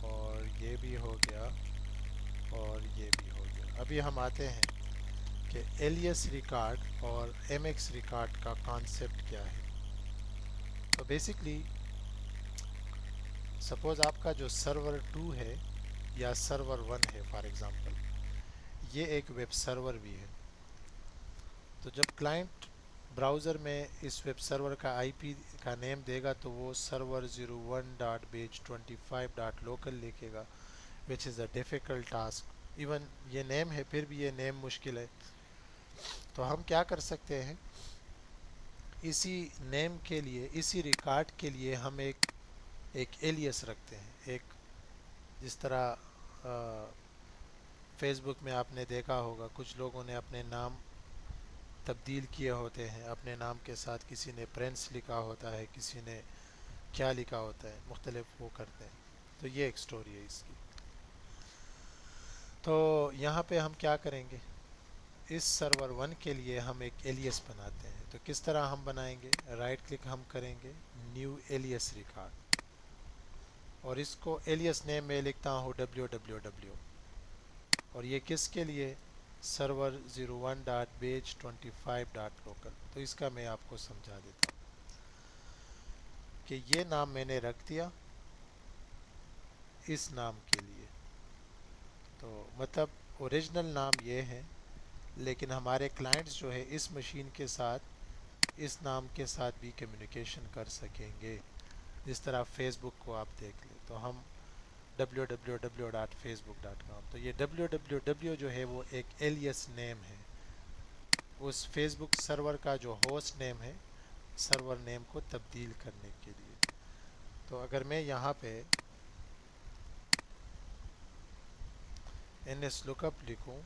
और ये भी हो गया, और ये भी हो गया. अभी हम आते हैं कि एलियस रिकॉर्ड और MX रिकॉर्ड का कॉन्सेप्ट क्या है. तो बेसिकली सपोज़ आपका जो सर्वर 2 है या सर्वर 1 है फॉर एग्ज़ाम्पल, ये एक वेब सर्वर भी है. तो जब क्लाइंट ब्राउज़र में इस वेब सर्वर का IP का नेम देगा तो वो सर्वर 01.page25.local लिखेगा, which is a difficult task. Even ये नेम है, फिर भी ये नेम मुश्किल है. तो हम क्या कर सकते हैं, इसी नेम के लिए, इसी रिकॉर्ड के लिए हम एक एलियस रखते हैं. एक जिस तरह फेसबुक में आपने देखा होगा कुछ लोगों ने अपने नाम तब्दील किए होते हैं. अपने नाम के साथ किसी ने प्रिंस लिखा होता है, किसी ने क्या लिखा होता है, मुख्तलिफ वो करते हैं. तो ये एक स्टोरी है इसकी. तो यहाँ पे हम क्या करेंगे, इस सर्वर 1 के लिए हम एक एलियस बनाते हैं. तो किस तरह हम बनाएंगे, राइट क्लिक हम करेंगे, न्यू एलियस रिकॉर्ड, और इसको एलियस नेम में लिखता हूँ www. और ये किसके लिए, सर्वर 01.page25.local. तो इसका मैं आपको समझा देता हूँ कि ये नाम मैंने रख दिया इस नाम के लिए. तो मतलब ओरिजिनल नाम ये है, लेकिन हमारे क्लाइंट्स जो है इस मशीन के साथ इस नाम के साथ भी कम्युनिकेशन कर सकेंगे. जिस तरह फेसबुक को आप देख लें तो हम www.facebook.com. तो ये www जो है वो एक एलियस नेम है उस फेसबुक सर्वर का जो होस्ट नेम है, सर्वर नेम को तब्दील करने के लिए. तो अगर मैं यहाँ पे nslookup लिखूँ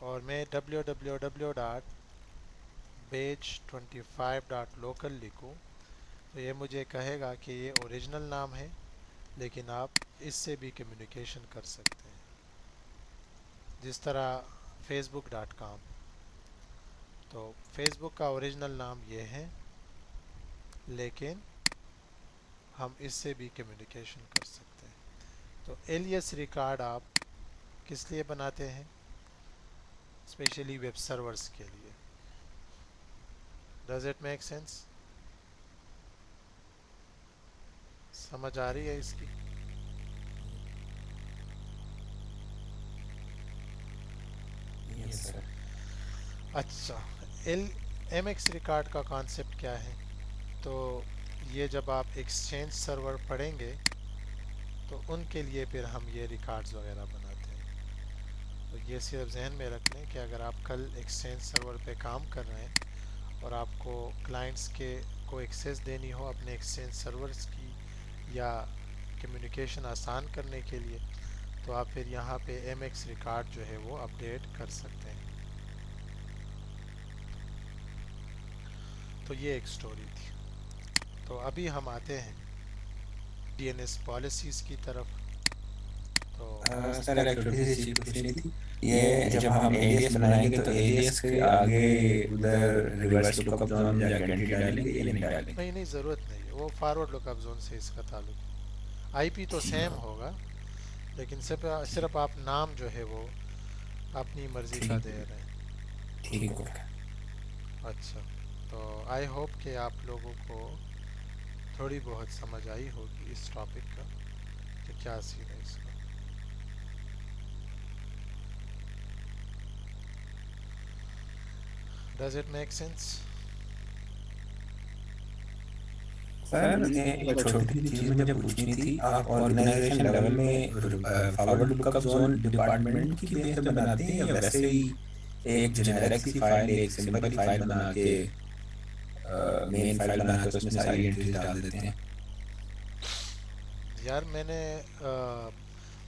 और मैं www.page25.local लिखूँ, तो ये मुझे कहेगा कि ये ओरिजिनल नाम है, लेकिन आप इससे भी कम्युनिकेशन कर सकते हैं. जिस तरह facebook.com. तो फेसबुक का ओरिजिनल नाम ये है, लेकिन हम इससे भी कम्युनिकेशन कर सकते हैं. तो एलियस रिकॉर्ड आप किस लिए बनाते हैं, स्पेशली वेब सर्वर्स के लिए. Does it make sense? समझ आ रही है इसकी? Yes sir. अच्छा, MX रिकॉर्ड का कॉन्सेप्ट क्या है. तो ये जब आप एक्सचेंज सर्वर पढ़ेंगे तो उनके लिए फिर हम ये रिकॉर्ड्स वगैरह बनाते हैं. तो ये सिर्फ जहन में रख लें कि अगर आप कल एक्सचेंज सर्वर पे काम कर रहे हैं और आपको क्लाइंट्स के को एक्सेस देनी हो अपने एक्सचेंज सर्वर्स की या कम्युनिकेशन आसान करने के लिए, तो आप फिर यहाँ पे MX रिकॉर्ड जो है वो अपडेट कर सकते हैं. तो ये एक स्टोरी थी. तो अभी हम आते हैं DNS पॉलिसीज़ की तरफ. तो सर एक छोटी सी चीज पूछनी थी. ये जब हम एलियस बनाएंगे तो एलियस के आगे उधर रिवर्स लुकअप जोन या गारंटी डालेंगे या नहीं डालेंगे? नहीं, ज़रूरत नहीं है, वो फॉरवर्ड लुकअप जोन से इसका ताल्लुक है. IP तो सेम होगा, लेकिन सिर्फ आप नाम जो है वो अपनी मर्ज़ी का दे रहे हैं. ठीक है. अच्छा, तो आई होप कि आप लोगों को थोड़ी बहुत समझ आई होगी इस टॉपिक का. कि क्या सीन है इसका। Does it make sense? Sir एक छोटी सी चीज़ मुझे पूछनी थी, आप ऑर्गेनाइजेशन लेवल में फॉरवर्ड लुकअप जोन डिपार्टमेंट की बेस पे बनाते हैं या वैसे ही एक जेनेरिक सी फाइल, एक सिंपल फाइल बना के मेन फाइल बना के उसमें सारी एंट्रीज डाल देते हैं? यार मैंने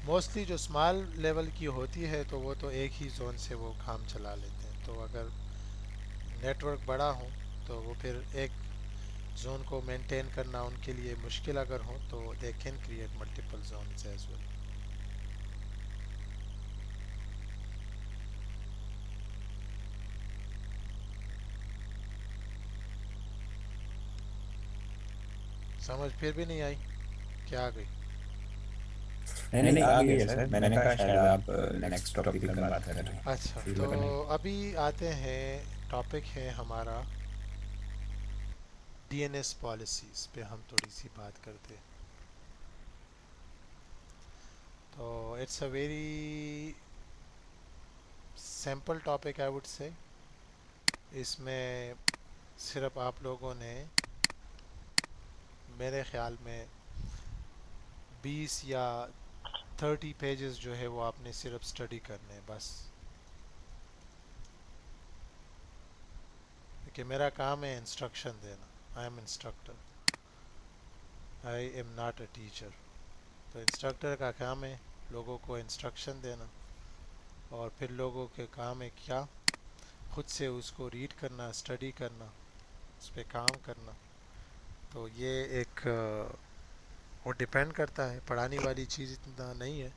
मोस्टली जो स्मॉल लेवल की होती है तो वो तो एक ही जोन से वो काम चला लेते हैं। तो अगर नेटवर्क बड़ा हो तो वो फिर एक जोन को मेंटेन करना उनके लिए मुश्किल अगर हो तो they can create multiple zones as well. समझ फिर भी नहीं आई? क्या आ गई? नहीं नहीं, आ गई है सर। मैंने कहा शायद आप नेक्स्ट टॉपिक की बात कर रहे हैं, अच्छा, फिर तो लगा नहीं। अभी आते हैं, टॉपिक है हमारा डीएनएस पॉलिसीज़ पे हम थोड़ी सी बात करते हैं। तो it's a very simple topic I would say. इसमें सिर्फ आप लोगों ने मेरे ख्याल में 20 या 30 पेजेस जो है वो आपने सिर्फ स्टडी करने हैं बस। कि मेरा काम है इंस्ट्रक्शन देना। I am instructor, I am not a teacher. तो इंस्ट्रक्टर का काम है लोगों को इंस्ट्रक्शन देना, और फिर लोगों के काम है क्या, खुद से उसको रीड करना, स्टडी करना, उस पर काम करना। तो ये एक वो डिपेंड करता है, पढ़ाने वाली चीज़ इतना नहीं है।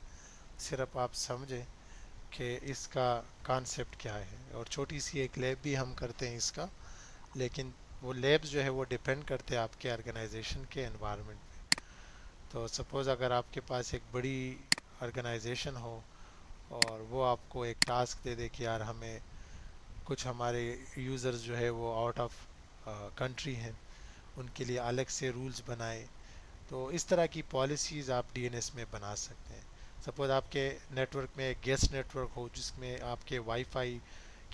सिर्फ आप समझें कि इसका कॉन्सेप्ट क्या है, और छोटी सी एक लैब भी हम करते हैं इसका। लेकिन वो लैब्स जो है वो डिपेंड करते हैं आपके ऑर्गेनाइजेशन के एनवायरनमेंट पे। तो सपोज़ अगर आपके पास एक बड़ी ऑर्गेनाइजेशन हो और वो आपको एक टास्क दे दे कि यार हमें कुछ हमारे यूज़र्स जो है वो आउट ऑफ कंट्री हैं, उनके लिए अलग से रूल्स बनाए, तो इस तरह की पॉलिसीज़ आप डीएनएस में बना सकते हैं। सपोज़ आपके नेटवर्क में एक गेस्ट नेटवर्क हो जिसमें आपके वाईफाई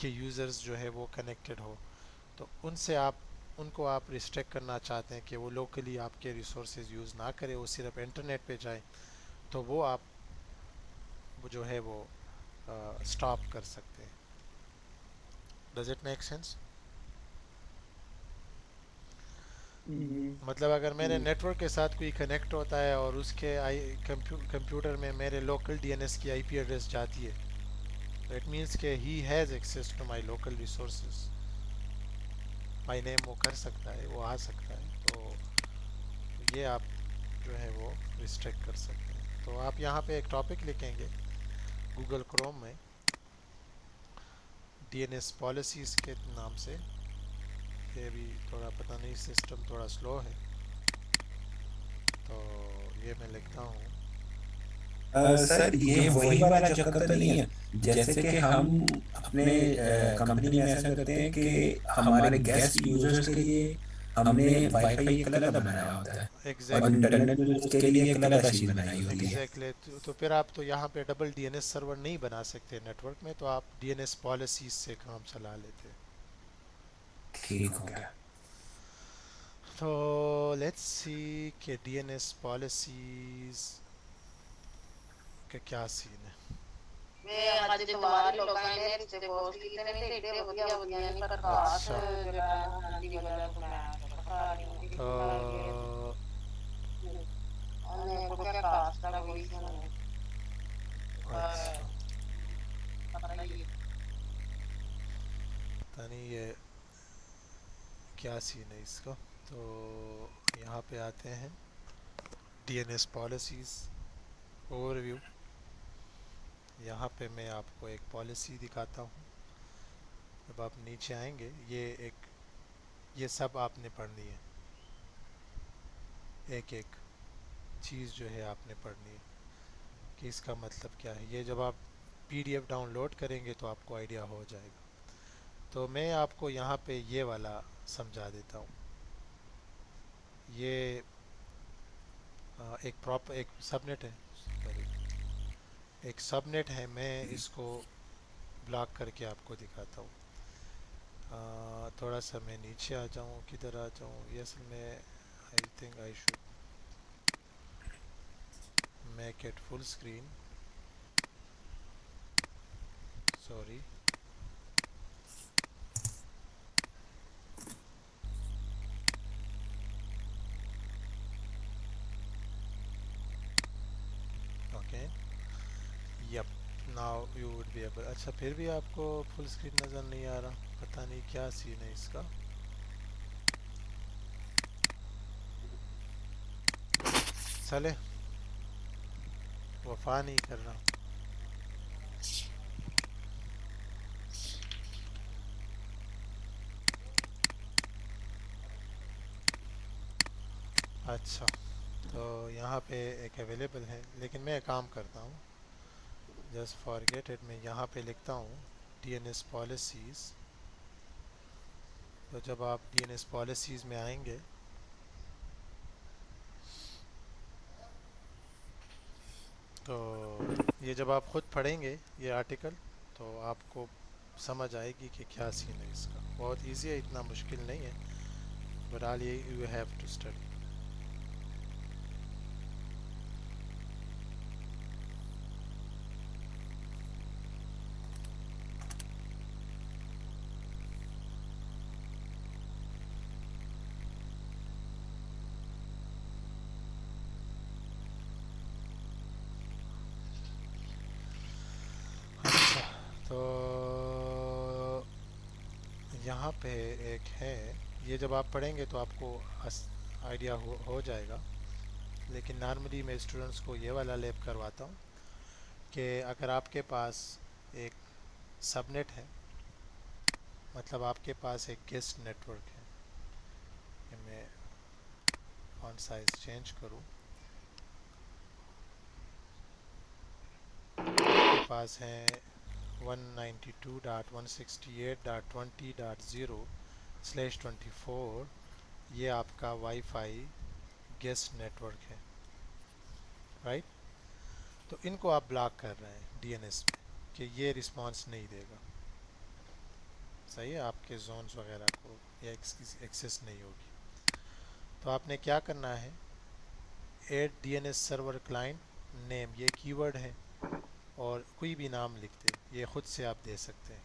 के यूज़र्स जो है वो कनेक्टेड हो, तो उनसे आप उनको आप रिस्ट्रिक्ट करना चाहते हैं कि वो लोकली आपके रिसोर्सेज यूज़ ना करें, वो सिर्फ इंटरनेट पे जाएं, तो वो आप वो जो है वो स्टॉप कर सकते हैं। Does it make sense? मतलब अगर मेरे नेटवर्क के साथ कोई कनेक्ट होता है और उसके कंप्यूटर में मेरे लोकल डीएनएस की आईपी एड्रेस जाती है, तो इट मीन्स के ही has access to my local resources. My name वो कर सकता है, वो आ सकता है। तो ये आप जो है वो रिस्ट्रिक्ट कर सकते हैं। तो आप यहाँ पे एक टॉपिक लिखेंगे गूगल क्रोम में डीएनएस पॉलिसीज़ के नाम से। ये भी थोड़ा पता नहीं, सिस्टम थोड़ा स्लो है, तो ये मैं लिखता हूँ। सर ये वही वाला चक्कर तो नहीं है जैसे कि हम अपने कंपनी में ऐसा करते हैं कि हमारे गेस्ट यूजर्स के लिए हमने वाईफाई एक अलग बनाया होता है और एग्जैक्टली, इंटरनेट यूजर्स के लिए एक अलग चीज बनाई होती है? एग्जैक्टली। तो फिर आप तो यहाँ पे डबल डीएनएस सर्वर नहीं बना सकते नेटवर्क में, तो आप डीएनएस पॉलिसीज से काम चला लेते हैं। ठीक हो गया। तो लेट्स सी कि डीएनएस पॉलिसीज का क्या सीन है। ਅੱਜ ਦੀਵਾਰ ਲੋਕਾਂ ਨੇ ਰਿਸ਼ਤੇ ਪੋਸਟ ਕੀਤੇ ਨੇ ਤੇ ਏਡੇ ਵਧੀਆ ਵਧੀਆ ਨਹੀਂ ਪਰ ਖਾਸ अच्छा, ਜਿਹੜਾ ਹਾਂਜੀ ਵਜ੍ਹਾ ਤੋਂ ਮੈਂ ਸਾਰੀ तो ਉਹਨੇ ਕੋਈ ਖਾਸ ਦਾ ਕੋਈ ਨਹੀਂ अच्छा, ਪਤਾ ਨਹੀਂ पता नहीं ये क्या सीन है इसका। तो यहाँ पे आते हैं डीएनएस पॉलिसीज ओवरव्यू। यहाँ पे मैं आपको एक पॉलिसी दिखाता हूँ। जब आप नीचे आएंगे, ये सब आपने पढ़नी है, एक एक चीज़ जो है आपने पढ़नी है कि इसका मतलब क्या है। ये जब आप पीडीएफ डाउनलोड करेंगे तो आपको आइडिया हो जाएगा। तो मैं आपको यहाँ पे ये वाला समझा देता हूँ। ये एक सबनेट है, सॉरी, एक सबनेट है। मैं इसको ब्लॉक करके आपको दिखाता हूँ। थोड़ा सा मैं नीचे आ जाऊँ, किधर आ जाऊँ, ये असल में I think I should make it full screen, sorry. Okay, yep, now you would be able. अच्छा, फिर भी आपको फुल स्क्रीन नज़र नहीं आ रहा, पता नहीं क्या सीन है इसका। चले, वफा नहीं कर रहा। अच्छा, तो यहाँ पे एक अवेलेबल है, लेकिन मैं एक काम करता हूँ, जस्ट फॉरगेट इट, मैं यहाँ पे लिखता हूँ DNS पॉलिसीज़। तो जब आप DNS पॉलिसीज़ में आएंगे तो ये जब आप ख़ुद पढ़ेंगे ये आर्टिकल तो आपको समझ आएगी कि क्या सीन है इसका। बहुत इजी है, इतना मुश्किल नहीं है, but all you have to study. अच्छा, तो यहाँ पे एक है, ये जब आप पढ़ेंगे तो आपको आइडिया हो जाएगा, लेकिन नॉर्मली मैं स्टूडेंट्स को ये वाला लैब करवाता हूँ कि अगर आपके पास एक सबनेट है, मतलब आपके पास एक गेस्ट नेटवर्क है, कि मैं फॉन्ट साइज चेंज करूँ, आपके पास है 192.168.20.0/24, ये आपका वाईफाई गेस्ट नेटवर्क है, राइट। तो इनको आप ब्लॉक कर रहे हैं DNS में कि ये रिस्पांस नहीं देगा, सही है, आपके जोन्स वगैरह को या एक्सेस नहीं होगी। तो आपने क्या करना है, add DNS server client name, ये कीवर्ड है, और कोई भी नाम लिखते, ये ख़ुद से आप दे सकते हैं,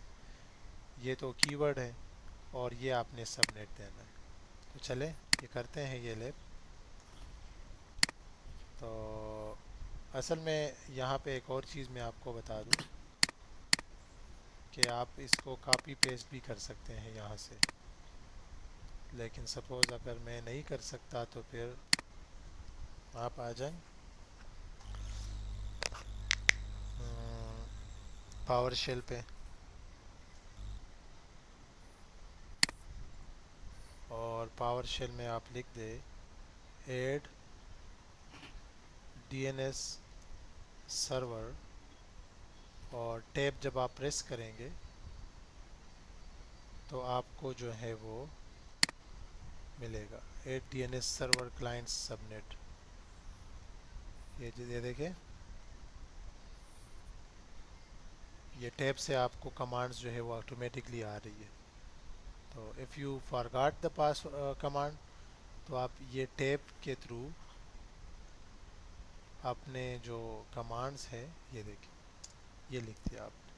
ये तो कीवर्ड है, और ये आपने सबनेट देना है। तो चले ये करते हैं ये लैब। तो असल में यहाँ पे एक और चीज़ मैं आपको बता दूँ कि आप इसको कॉपी पेस्ट भी कर सकते हैं यहाँ से, लेकिन सपोज़ अगर मैं नहीं कर सकता तो फिर आप आ जाएं पावर शेल पे, और पावर शेल में आप लिख दे ऐड DNS सर्वर, और टैब जब आप प्रेस करेंगे तो आपको जो है वो मिलेगा add DNS server client subnet. ये देखें, ये टैब से आपको कमांड्स जो है वो ऑटोमेटिकली आ रही है। तो if you forgot the pass command, तो आप ये टैब के थ्रू अपने जो कमांड्स है, ये देखिए, ये लिख दिया आपने।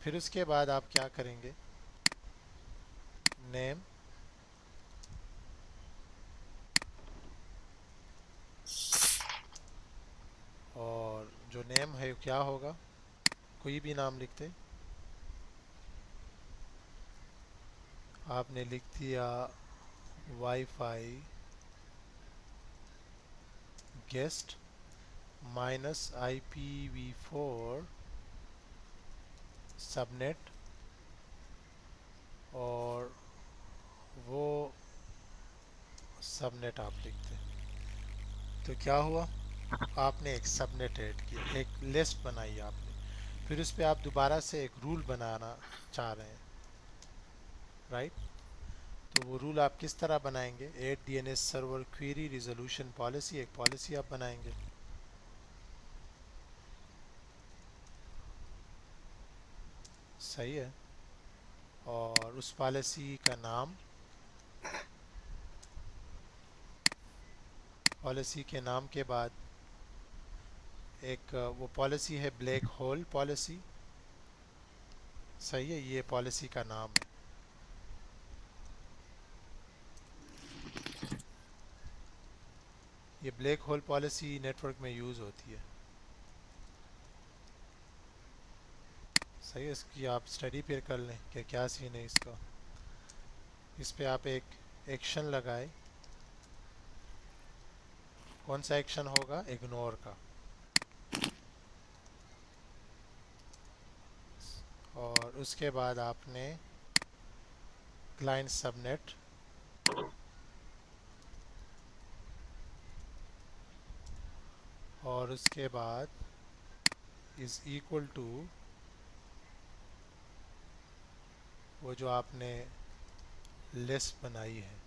फिर उसके बाद आप क्या करेंगे, नेम, और जो नेम है क्या होगा, कोई भी नाम लिखते, आपने लिख दिया वाईफाई गेस्ट -IPv4 सबनेट, और वो सबनेट आप लिखते। तो क्या हुआ, आपने एक सबनेट ऐड किया, एक लिस्ट बनाई आपने, फिर उस पर आप दोबारा से एक रूल बनाना चाह रहे हैं, राइट। तो वो रूल आप किस तरह बनाएंगे? Add DNS server query resolution policy, एक पॉलिसी आप बनाएंगे। सही है। और उस पॉलिसी का नाम, पॉलिसी के नाम के बाद एक वो पॉलिसी है ब्लैक होल पॉलिसी। सही है, ये पॉलिसी का नाम है। ये ब्लैक होल पॉलिसी नेटवर्क में यूज़ होती है। सही है, इसकी आप स्टडी फिर कर लें कि क्या सीन है इसका। इस पे आप एक एक्शन लगाए। कौन सा एक्शन होगा? इग्नोर का। और उसके बाद आपने क्लाइंट सबनेट और उसके बाद इज़ इक्वल टू वो जो आपने लिस्ट बनाई है,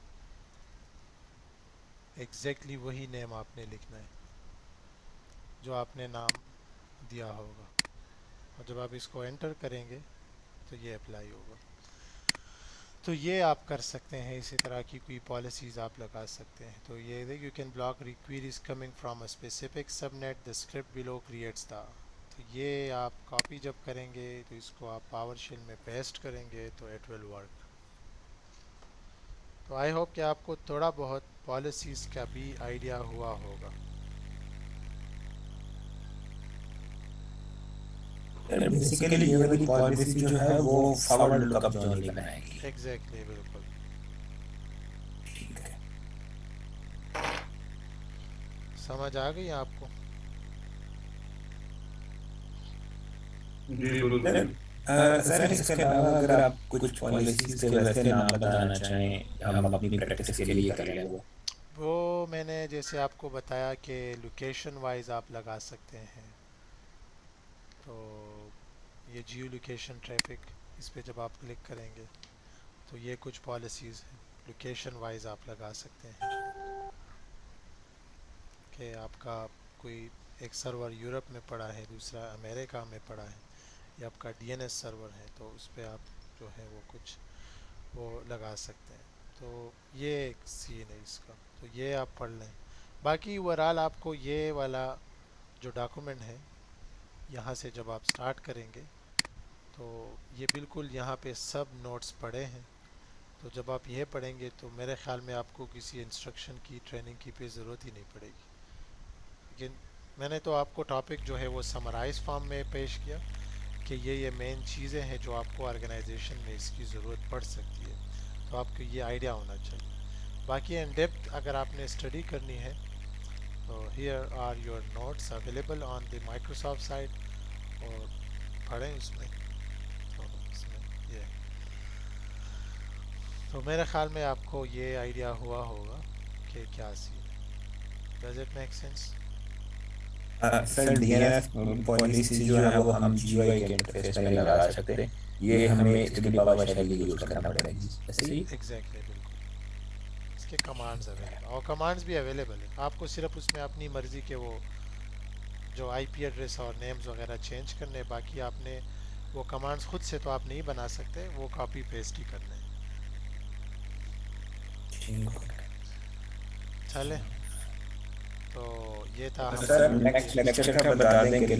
एग्जैक्टली वही नेम आपने लिखना है जो आपने नाम दिया होगा। और जब आप इसको एंटर करेंगे तो ये अप्लाई होगा। तो ये आप कर सकते हैं, इसी तरह की कोई पॉलिसीज़ आप लगा सकते हैं। तो ये देखिए, you can block queries coming from a specific subnet, the script below creates the. तो ये आप कॉपी जब करेंगे तो इसको आप पावरशेल में पेस्ट करेंगे तो इट विल वर्क। तो आई होप कि आपको थोड़ा बहुत पॉलिसीज़ का भी आइडिया हुआ होगा। बेसिकली ये वाली पॉलिसी जो है वो फॉरवर्ड लुकअप जो नहीं बनाएगी। एग्जैक्टली, बिल्कुल। ठीक है, समझ आ गई आपको? जी बिल्कुल। सर इसके अलावा अगर आप कुछ पॉलिसीज के वैसे नाम बताना चाहें, हम अपनी प्रैक्टिस के लिए कर लें वो मैंने जैसे आपको बताया कि लोकेशन वाइज आप लगा सकते हैं। तो ये जियो लोकेशन ट्रैफिक, इस पे जब आप क्लिक करेंगे तो ये कुछ पॉलिसीज़ हैं, लोकेशन वाइज आप लगा सकते हैं कि आपका कोई एक सर्वर यूरोप में पड़ा है, दूसरा अमेरिका में पड़ा है, या आपका डीएनएस सर्वर है, तो उस पर आप जो है वो कुछ वो लगा सकते हैं। तो ये एक सीन है इसका, तो ये आप पढ़ लें। बाकी ओवरऑल आपको ये वाला जो डॉक्यूमेंट है, यहाँ से जब आप स्टार्ट करेंगे तो ये बिल्कुल यहाँ पे सब नोट्स पड़े हैं। तो जब आप ये पढ़ेंगे तो मेरे ख्याल में आपको किसी इंस्ट्रक्शन की, ट्रेनिंग की पे ज़रूरत ही नहीं पड़ेगी। लेकिन मैंने तो आपको टॉपिक जो है वो समराइज फॉर्म में पेश किया कि ये मेन चीज़ें हैं जो आपको ऑर्गेनाइजेशन में इसकी ज़रूरत पड़ सकती है, तो आपको ये आइडिया होना चाहिए। बाकी इन डेप्थ अगर आपने स्टडी करनी है तो here are your notes available on the Microsoft site, और पढ़ें उसमें। तो इसमें ये, तो मेरे ख्याल में आपको ये आइडिया हुआ होगा कि क्या सीन है। Does it make sense? Sir DNS policy जो है वो हम जीयूआई के इंटरफेस में लगा सकते हैं। ये हमें इसके लिए पावर शेल की यूज करना पड़ेगी, ऐसे ही। एग्जैक्टली, बिल्कुल। इसके कमांड्स अवेलेबल, और कमांड्स भी अवेलेबल है, आपको सिर्फ उसमें अपनी मर्ज़ी के वो जो आईपी एड्रेस और नेम्स वगैरह चेंज करने। बाकी आपने वो कमांड्स खुद से तो आप नहीं बना सकते, वो कॉपी पेस्ट ही करने हैं। चले, तो ये था सर नेक्स्ट लेक्चर का बता दें कि